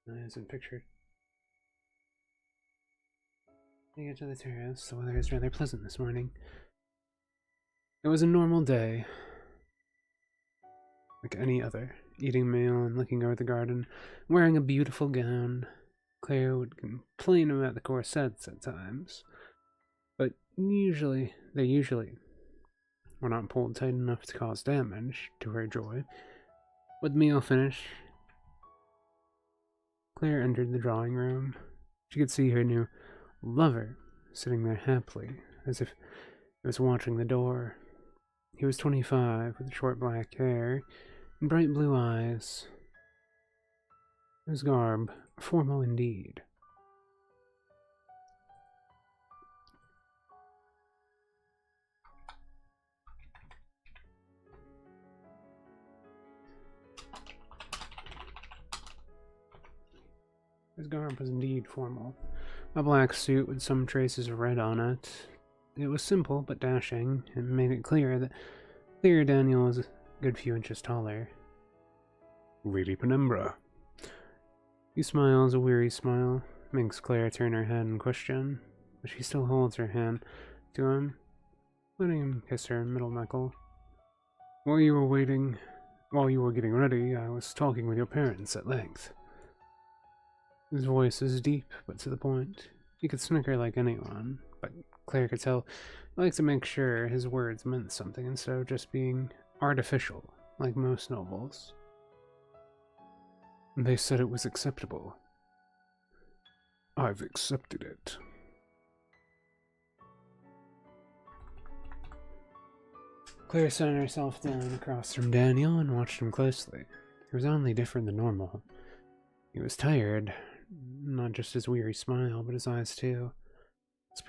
isn't pictured. We get to the terrace. The weather is rather pleasant this morning. It was a normal day, like any other, eating meal and looking over the garden, wearing a beautiful gown. Claire would complain about the corsets at times, but they usually were not pulled tight enough to cause damage, to her joy. With the meal finished, Claire entered the drawing room. She could see her new lover sitting there happily, as if he was watching the door. He was 25, with short black hair and bright blue eyes. His garb, formal indeed. His garb was indeed formal. A black suit with some traces of red on it. It was simple but dashing, and made it clear that Daniel was a good few inches taller. Lady Penumbra. He smiles a weary smile, makes Claire turn her head and question, but she still holds her hand to him, letting him kiss her middle knuckle. While you were getting ready, I was talking with your parents at length. His voice is deep, but to the point. He could snicker like anyone, but Claire could tell he liked to make sure his words meant something instead of just being artificial, like most nobles. They said it was acceptable. I've accepted it. Claire sat herself down across from Daniel and watched him closely. He was only different than normal. He was tired. Not just his weary smile, but his eyes too. Her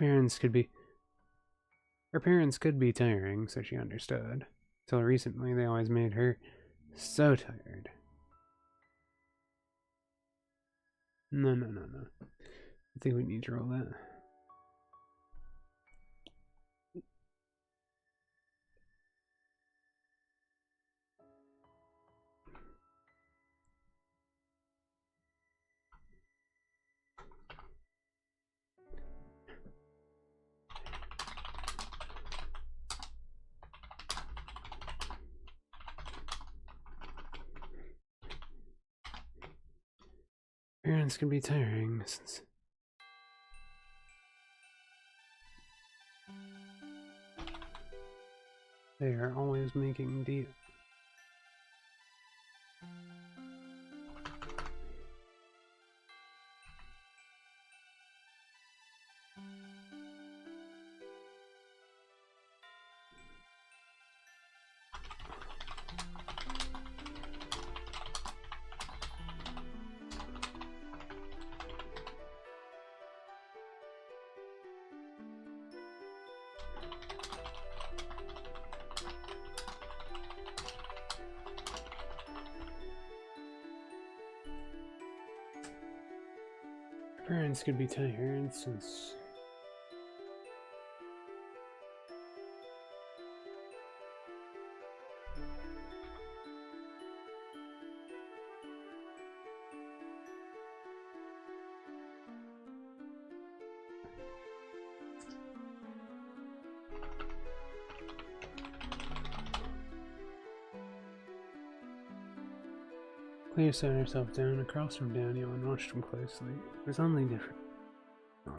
parents could be tiring, so she understood. Till recently, they always made her so tired. No. I think we need to roll that. Parents can be tiring since they are always making deals. Parents could be tired since Clea sat herself down across from Daniel and watched him closely. It was only different. Aw.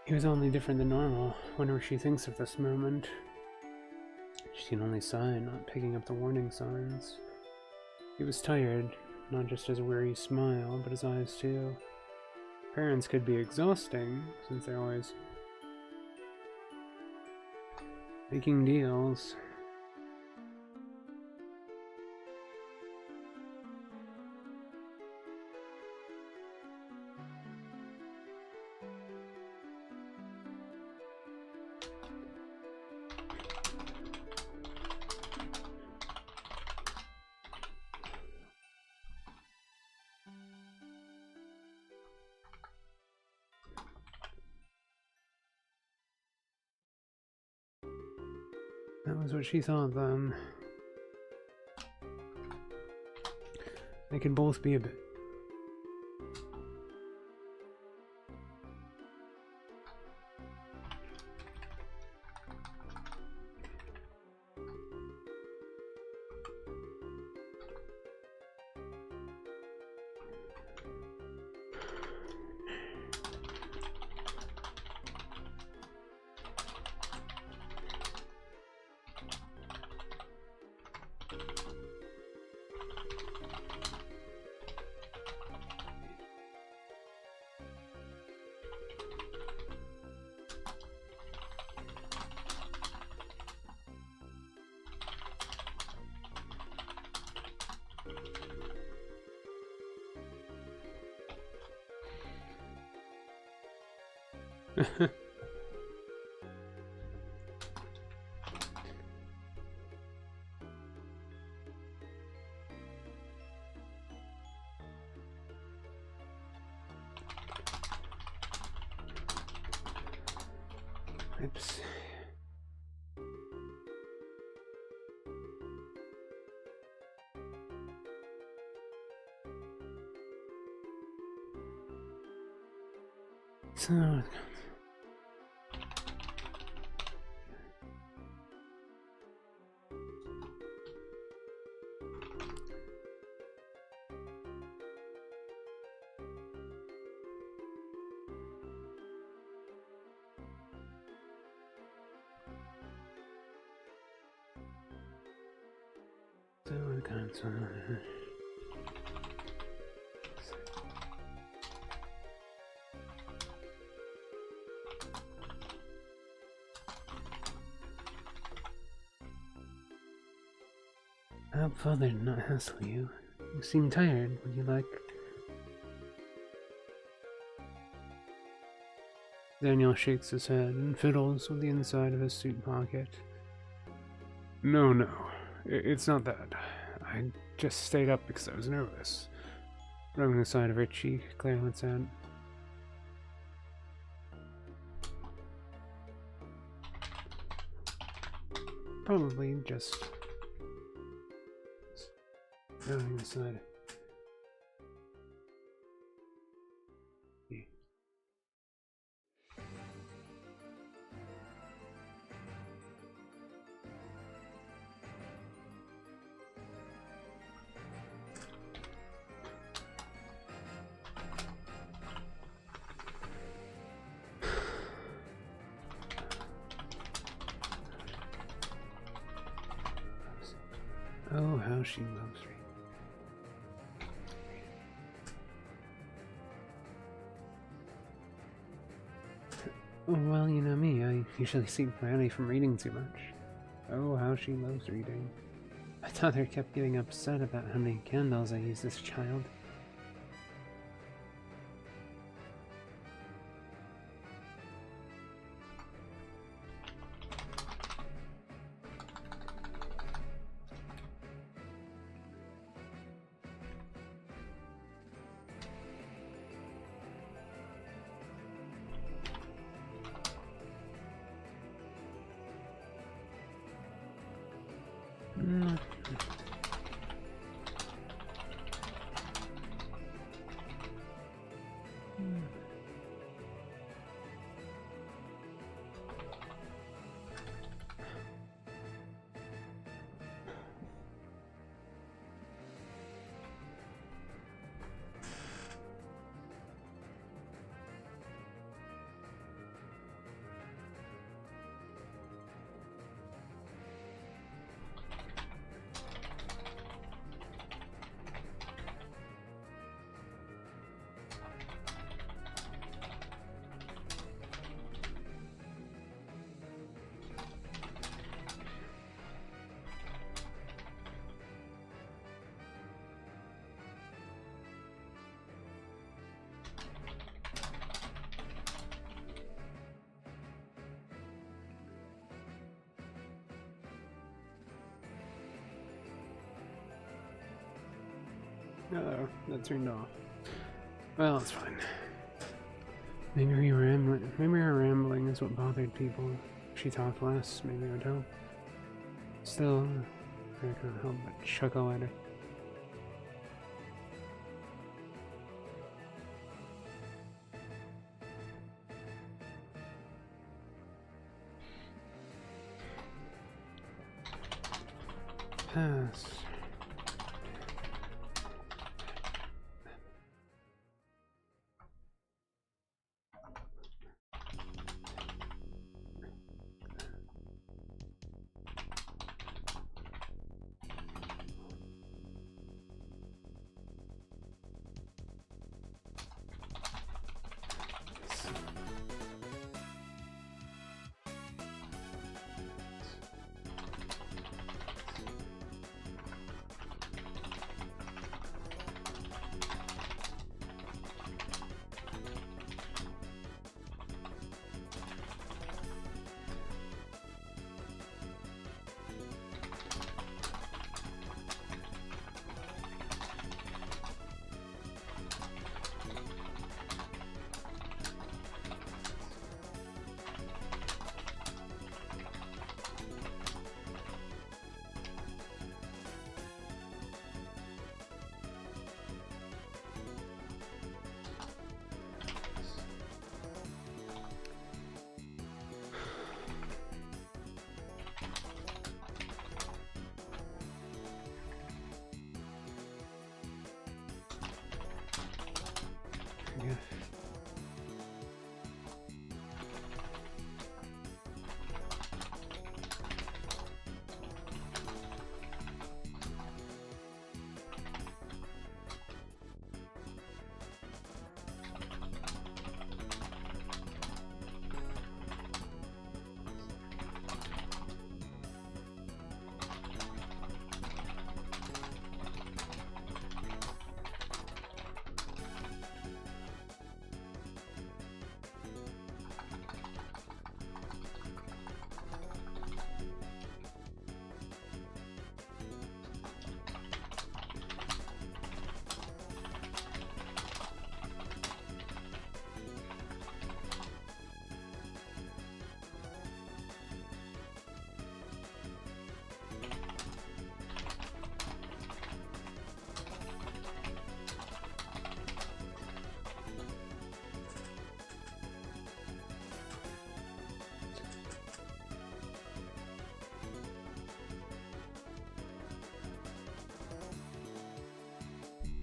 He was only different than normal. Whenever she thinks of this moment, she can only sigh, not picking up the warning signs. He was tired, not just his weary smile, but his eyes too. Parents could be exhausting, since they're always making deals. That was what she thought then. They could both be a bit. Oops. So the console. I'll bother to not hassle you. You seem tired. Would you like... Daniel shakes his head and fiddles with the inside of his suit pocket. No. It's not that. I just stayed up because I was nervous. Rubbing the side of her cheek, Claire lets out. Probably just rubbing the side. Oh, how she loves reading. Well, you know me, I usually sleep badly from reading too much. Oh, how she loves reading. I thought her kept getting upset about how many candles I use this child. Mm. Uh-oh, that turned off. Well, it's fine. Maybe her rambling is what bothered people. If she talked less, maybe it would help. Still, I can't help but chuckle at her. Pass.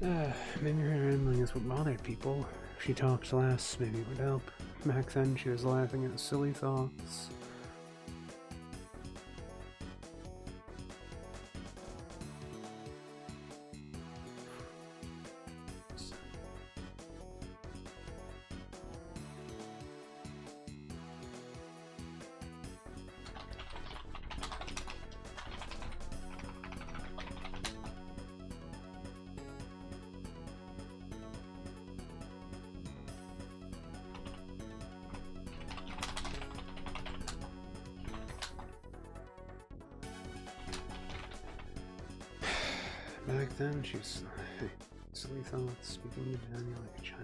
Yeah. Maybe her rambling is what bothered people. If she talked less, maybe it would help. Back then, she was laughing at silly thoughts. Back then, she was silly thoughts, speaking to Daniel like a child.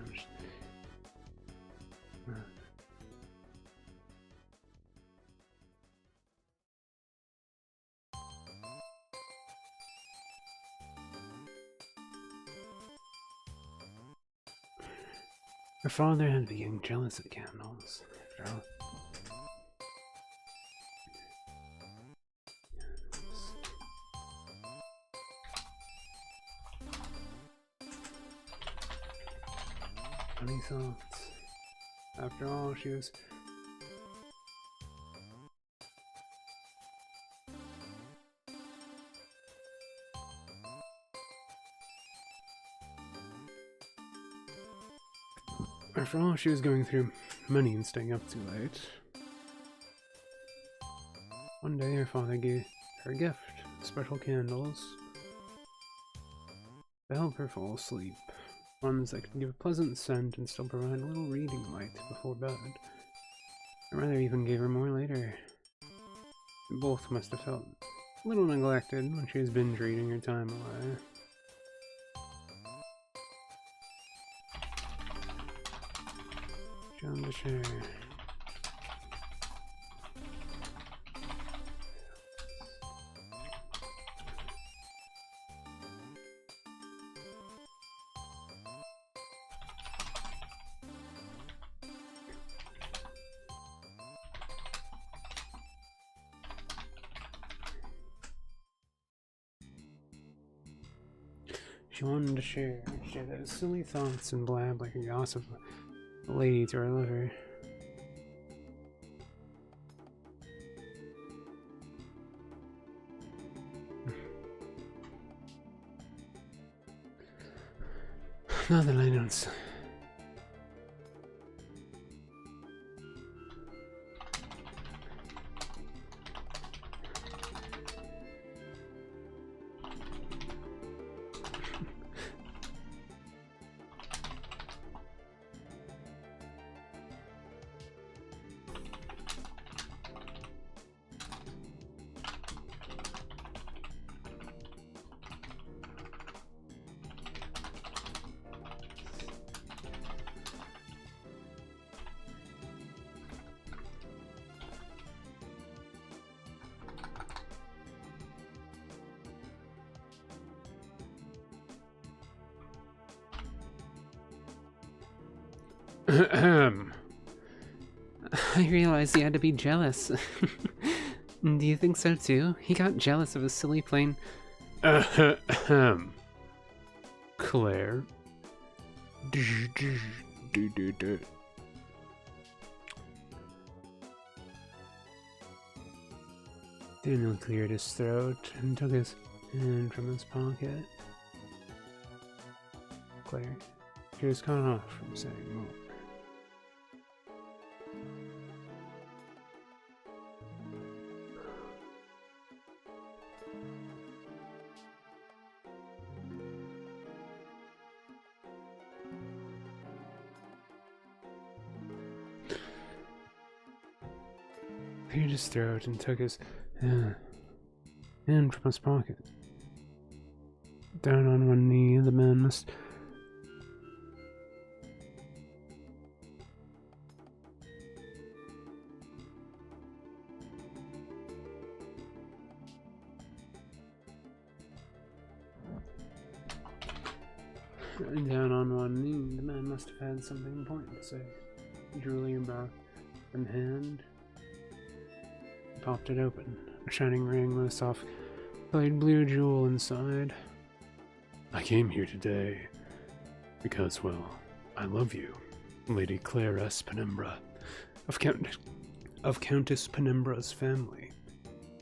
Her father had been getting jealous of the candles, after all. Funny thoughts. After all, she was... After all, she was going through money and staying up too late. One day, her father gave her a gift, special candles, to help her fall asleep. Ones that could give a pleasant scent and still provide a little reading light before bed. Or rather, even gave her more later. Both must have felt a little neglected when she was binge reading her time away. John the chair. She wanted to share those silly thoughts and blab like a gossip lady to her lover. Not that I don't. I realized he had to be jealous. Do you think so too? He got jealous of a silly plain... Claire. Daniel cleared his throat and took his hand from his pocket. Claire, she was cut off from saying more. Cleared his throat and took his hand from his pocket. Down on one knee, the man must... Down on one knee, the man must have had something important to say. He drew Liam back from hand, popped it open. A shining ring with a soft light blue jewel inside. I came here today because, well, I love you, Lady Claire S. Penumbra, of Countess Penumbra's family.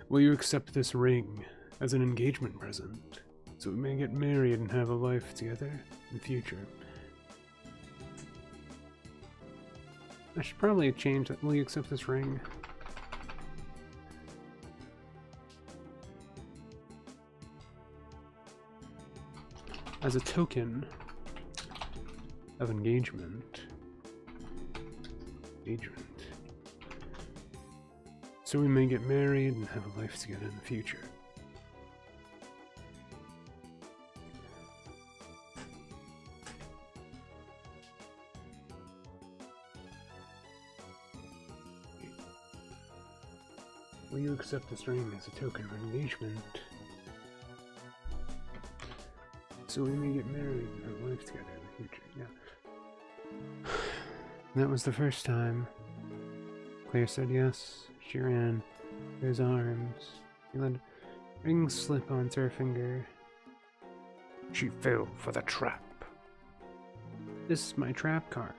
Will you accept this ring as an engagement present, so we may get married and have a life together in the future? I should probably change that. Will you accept this ring? As a token of engagement. So we may get married and have a life together in the future. Will you accept this ring as a token of engagement? So we may get married and have a life together in the future, yeah. That was the first time. Claire said yes. She ran to his arms. He let rings slip onto her finger. She fell for the trap. This is my trap card.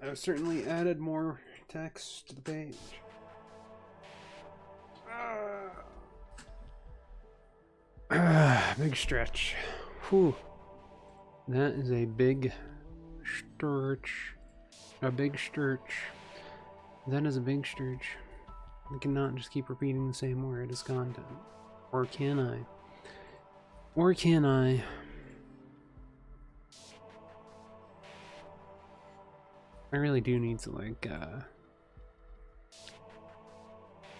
I've certainly added more text to the page. Big stretch. Whew. That is a big stretch. A big stretch. That is a big stretch. I cannot just keep repeating the same word as content. Or can I? Or can I? I really do need to, like,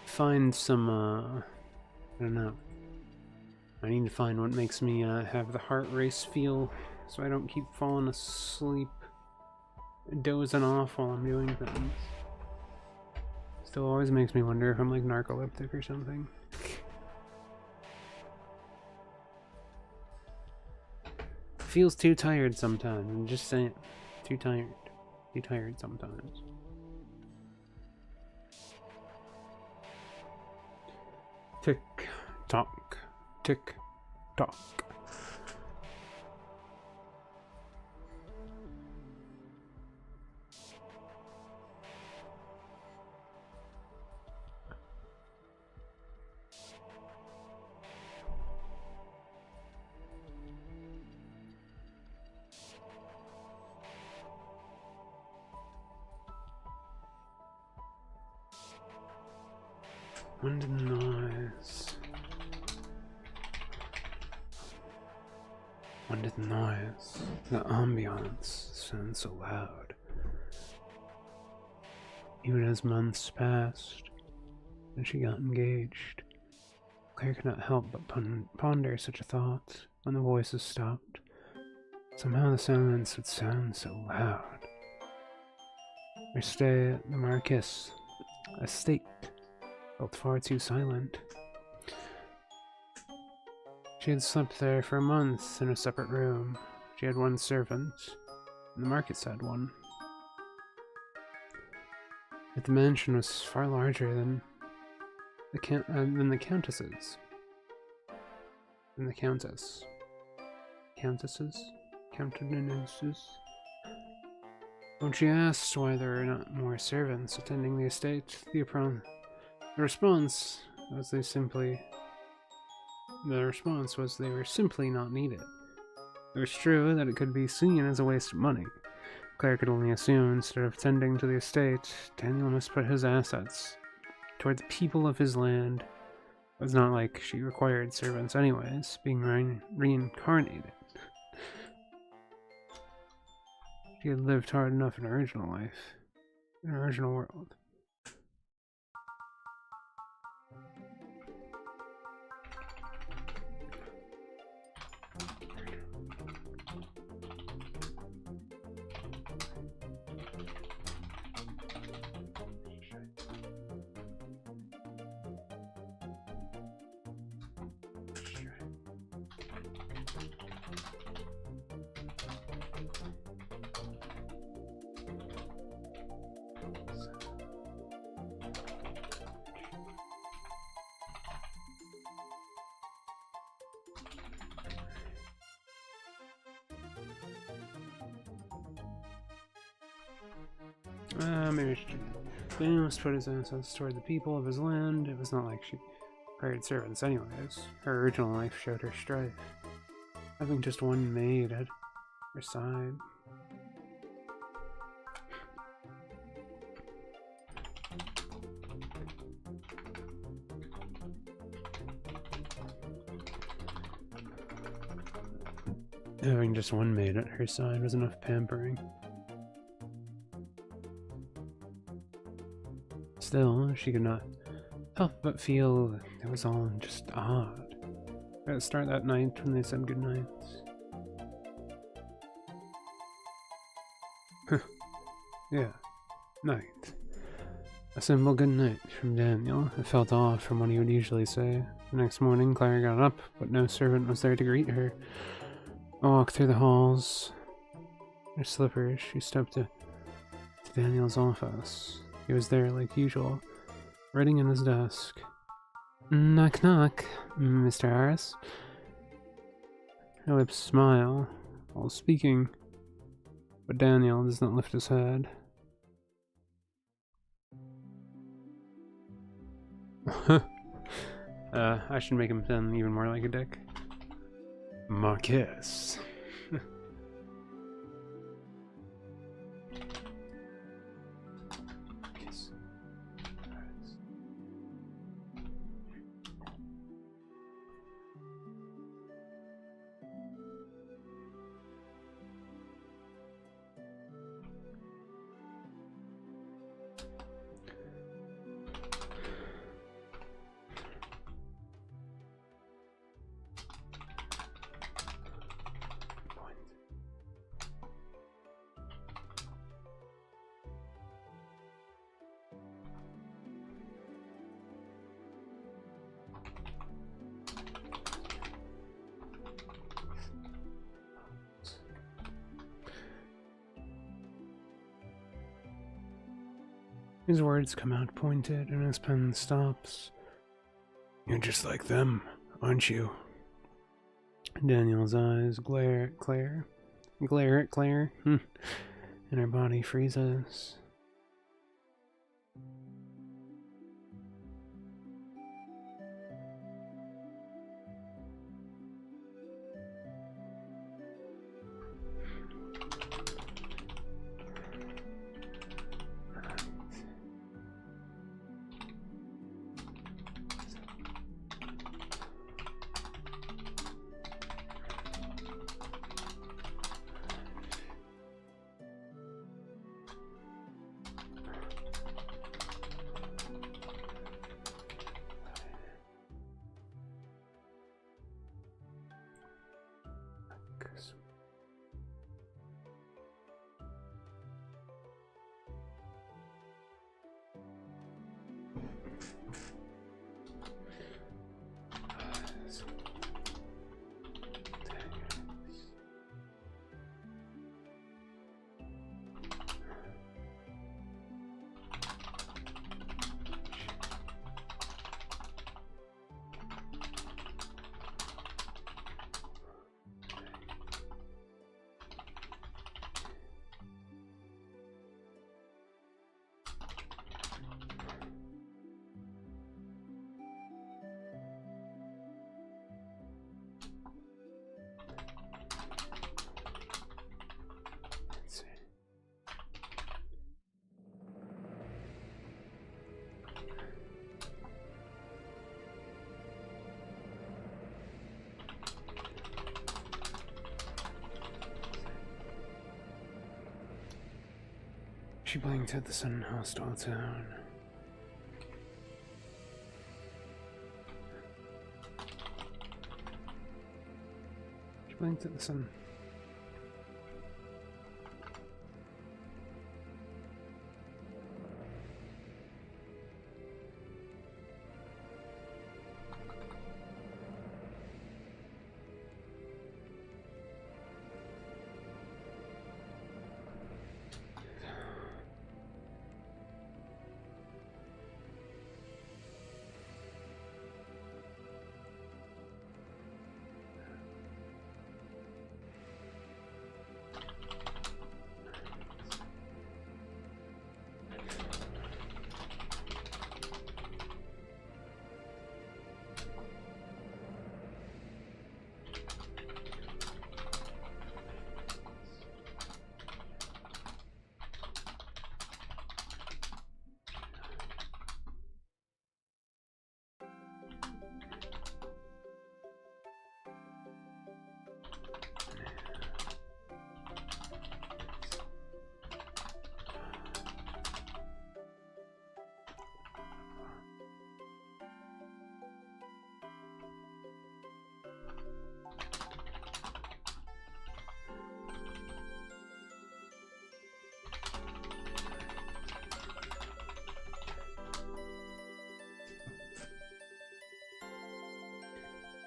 find some, I don't know. I need to find what makes me, have the heart race feel, so I don't keep falling asleep, dozing off while I'm doing things. Still always makes me wonder if I'm, like, narcoleptic or something. Feels too tired sometimes, I'm just saying. Too tired. Too tired sometimes. Tick tock, tick tock. When did the noise? When did the noise? The ambiance sound so loud. Even as months passed, and she got engaged, Claire could not help but ponder such a thought when the voices stopped. Somehow the silence would sound so loud. Her stay at the Marquis estate felt far too silent. She had slept there for a month in a separate room. She had one servant, and the Marquis had one. But the mansion was far larger than the Countess's. Than the Countess. Countesses? Countesses? When she asked why there were not more servants attending the estate, the response was they were simply not needed. It was true that it could be seen as a waste of money. Claire could only assume instead of tending to the estate, Daniel must put his assets toward the people of his land. It was not like she required servants anyways, being reincarnated. She had lived hard enough in her original life, in her original world. Maybe Daniel must put his assets toward the people of his land. It was not like she hired servants anyways. Her original life showed her strife. Having just one maid at her side. Having just one maid at her side was enough pampering. Still, she could not help but feel it was all just odd. At the start that night when they said goodnights. Yeah, night. A simple good night from Daniel. It felt off from what he would usually say. The next morning, Clara got up, but no servant was there to greet her. I walked through the halls. Her slippers, she stepped to Daniel's office. He was there like usual, writing in his desk. Knock knock, Mr. Harris. Her lips smile while speaking, but Daniel does not lift his head. I should make him sound even more like a dick. Marquez. His words come out pointed and his pen stops. You're just like them, aren't you? Daniel's eyes glare at Claire. And her body freezes. She blinked at the sudden hostile tone. She blinked at the sun.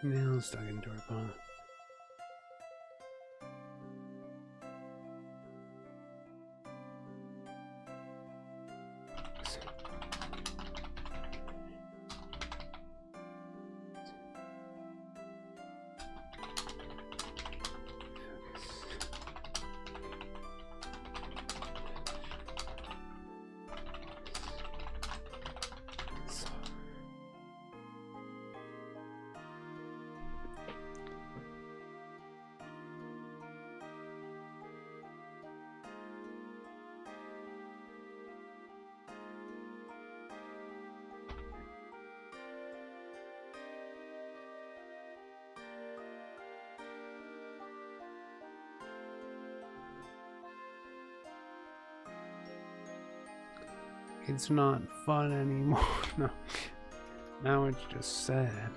Nails dug into her paw. It's not fun anymore. No. Now it's just sad.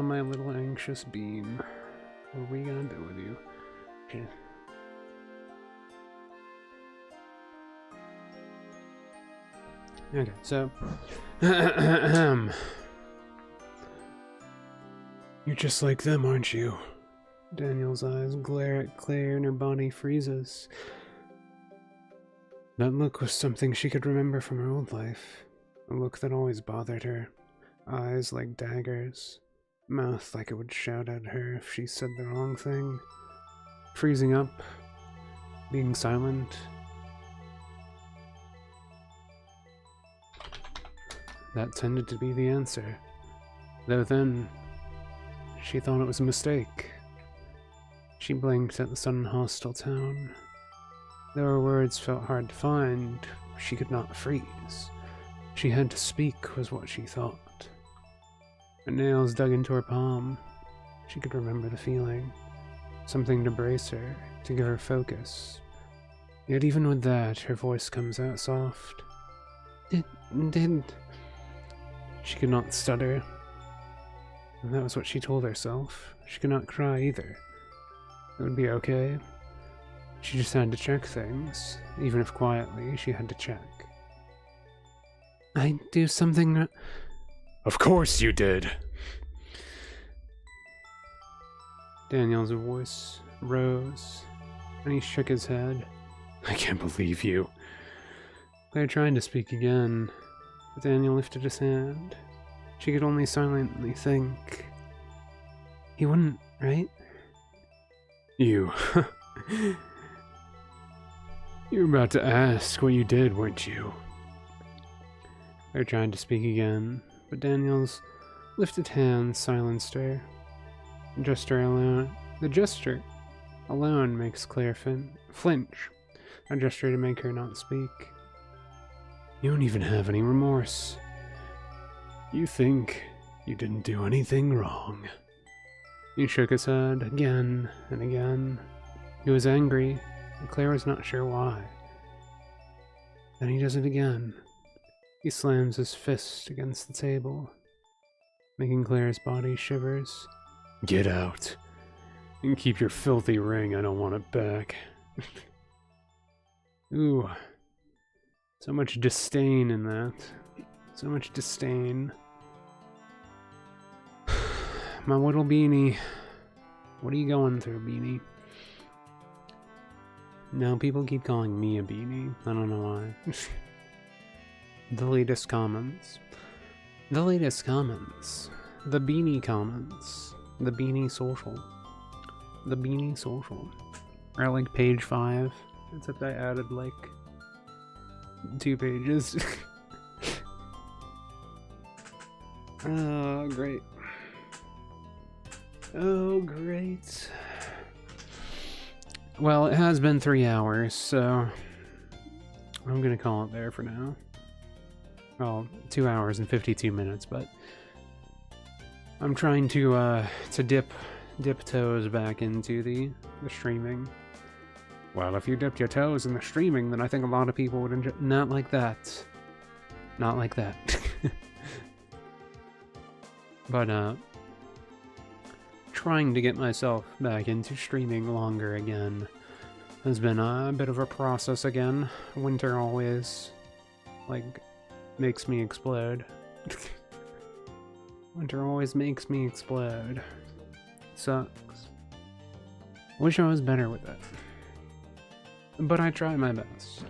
My little anxious bean. What are we gonna do with you? Okay. Okay, so you're just like them, aren't you? Daniel's eyes glare at Claire and her body freezes. That look was something she could remember from her old life. A look that always bothered her. Eyes like daggers. Mouth like it would shout at her if she said the wrong thing. Freezing up. Being silent. That tended to be the answer. Though then, she thought it was a mistake. She blinked at the sudden hostile town. Though her words felt hard to find, she could not freeze. She had to speak, was what she thought. Her nails dug into her palm. She could remember the feeling. Something to brace her, to give her focus. Yet even with that, her voice comes out soft. Did... She could not stutter. And that was what she told herself. She could not cry either. It would be okay. She just had to check things. Even if quietly, she had to check. I do something... Of course you did! Daniel's voice rose, and he shook his head. I can't believe you. Claire tried to speak again, but Daniel lifted his hand. She could only silently think. He wouldn't, right? You. You were about to ask what you did, weren't you? Claire tried to speak again, but Daniel's lifted hand silenced her. The gesture alone makes Claire flinch. A gesture to make her not speak. You don't even have any remorse. You think you didn't do anything wrong. He shook his head again and again. He was angry, and Claire was not sure why. Then he does it again. He slams his fist against the table, making Claire's body shivers. Get out. And keep your filthy ring, I don't want it back. Ooh. So much disdain in that. So much disdain. My little beanie. What are you going through, beanie? No, people keep calling me a beanie. I don't know why. The latest comments. The latest comments. The beanie comments. The beanie social. The beanie social. Or like page 5. Except I added like 2 pages. Oh, great. Oh, great. Well, it has been 3 hours, so I'm gonna call it there for now. Well, 2 hours and 52 minutes, but I'm trying to dip toes back into the streaming. Well, if you dipped your toes in the streaming, then I think a lot of people would enjoy. Not like that. Not like that. But trying to get myself back into streaming longer again has been a bit of a process again. Winter always, like, makes me explode. Winter always makes me explode. Sucks. Wish I was better with it. But I try my best.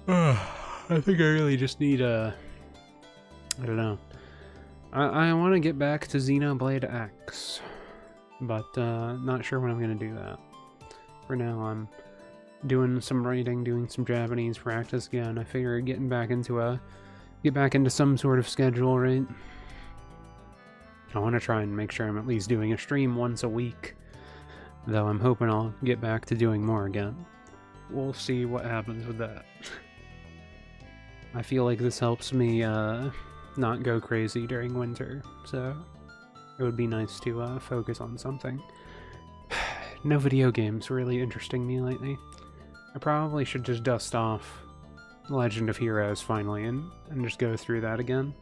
I think I really just need I don't know. I want to get back to Xenoblade X, but not sure when I'm gonna do that. For now, I'm doing some writing, doing some Japanese practice again. I figure get back into some sort of schedule, right? I want to try and make sure I'm at least doing a stream once a week, though I'm hoping I'll get back to doing more again. We'll see what happens with that. I feel like this helps me not go crazy during winter, so it would be nice to focus on something. No video games really interesting me lately. I probably should just dust off Legend of Heroes finally and just go through that again.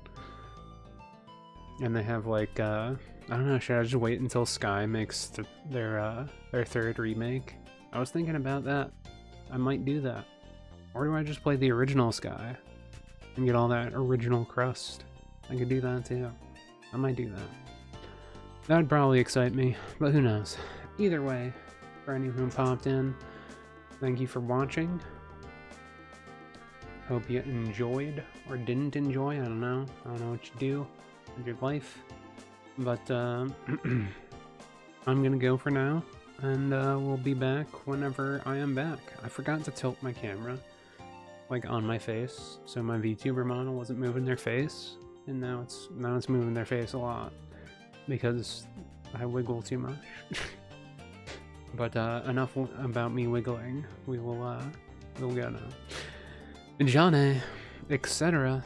And they have like, I don't know, should I just wait until Sky makes their 3rd remake? I was thinking about that. I might do that. Or do I just play the original Sky and get all that original crust? I could do that too. I might do that. That'd probably excite me, but who knows. Either way, for anyone who popped in, thank you for watching. Hope you enjoyed, or didn't enjoy, I don't know. I don't know what you do with your life. But, I'm gonna go for now, and we'll be back whenever I am back. I forgot to tilt my camera, like, on my face, so my VTuber model wasn't moving their face, and now it's moving their face a lot, because I wiggle too much. But enough about me wiggling. We'll go now. Johnny, etc.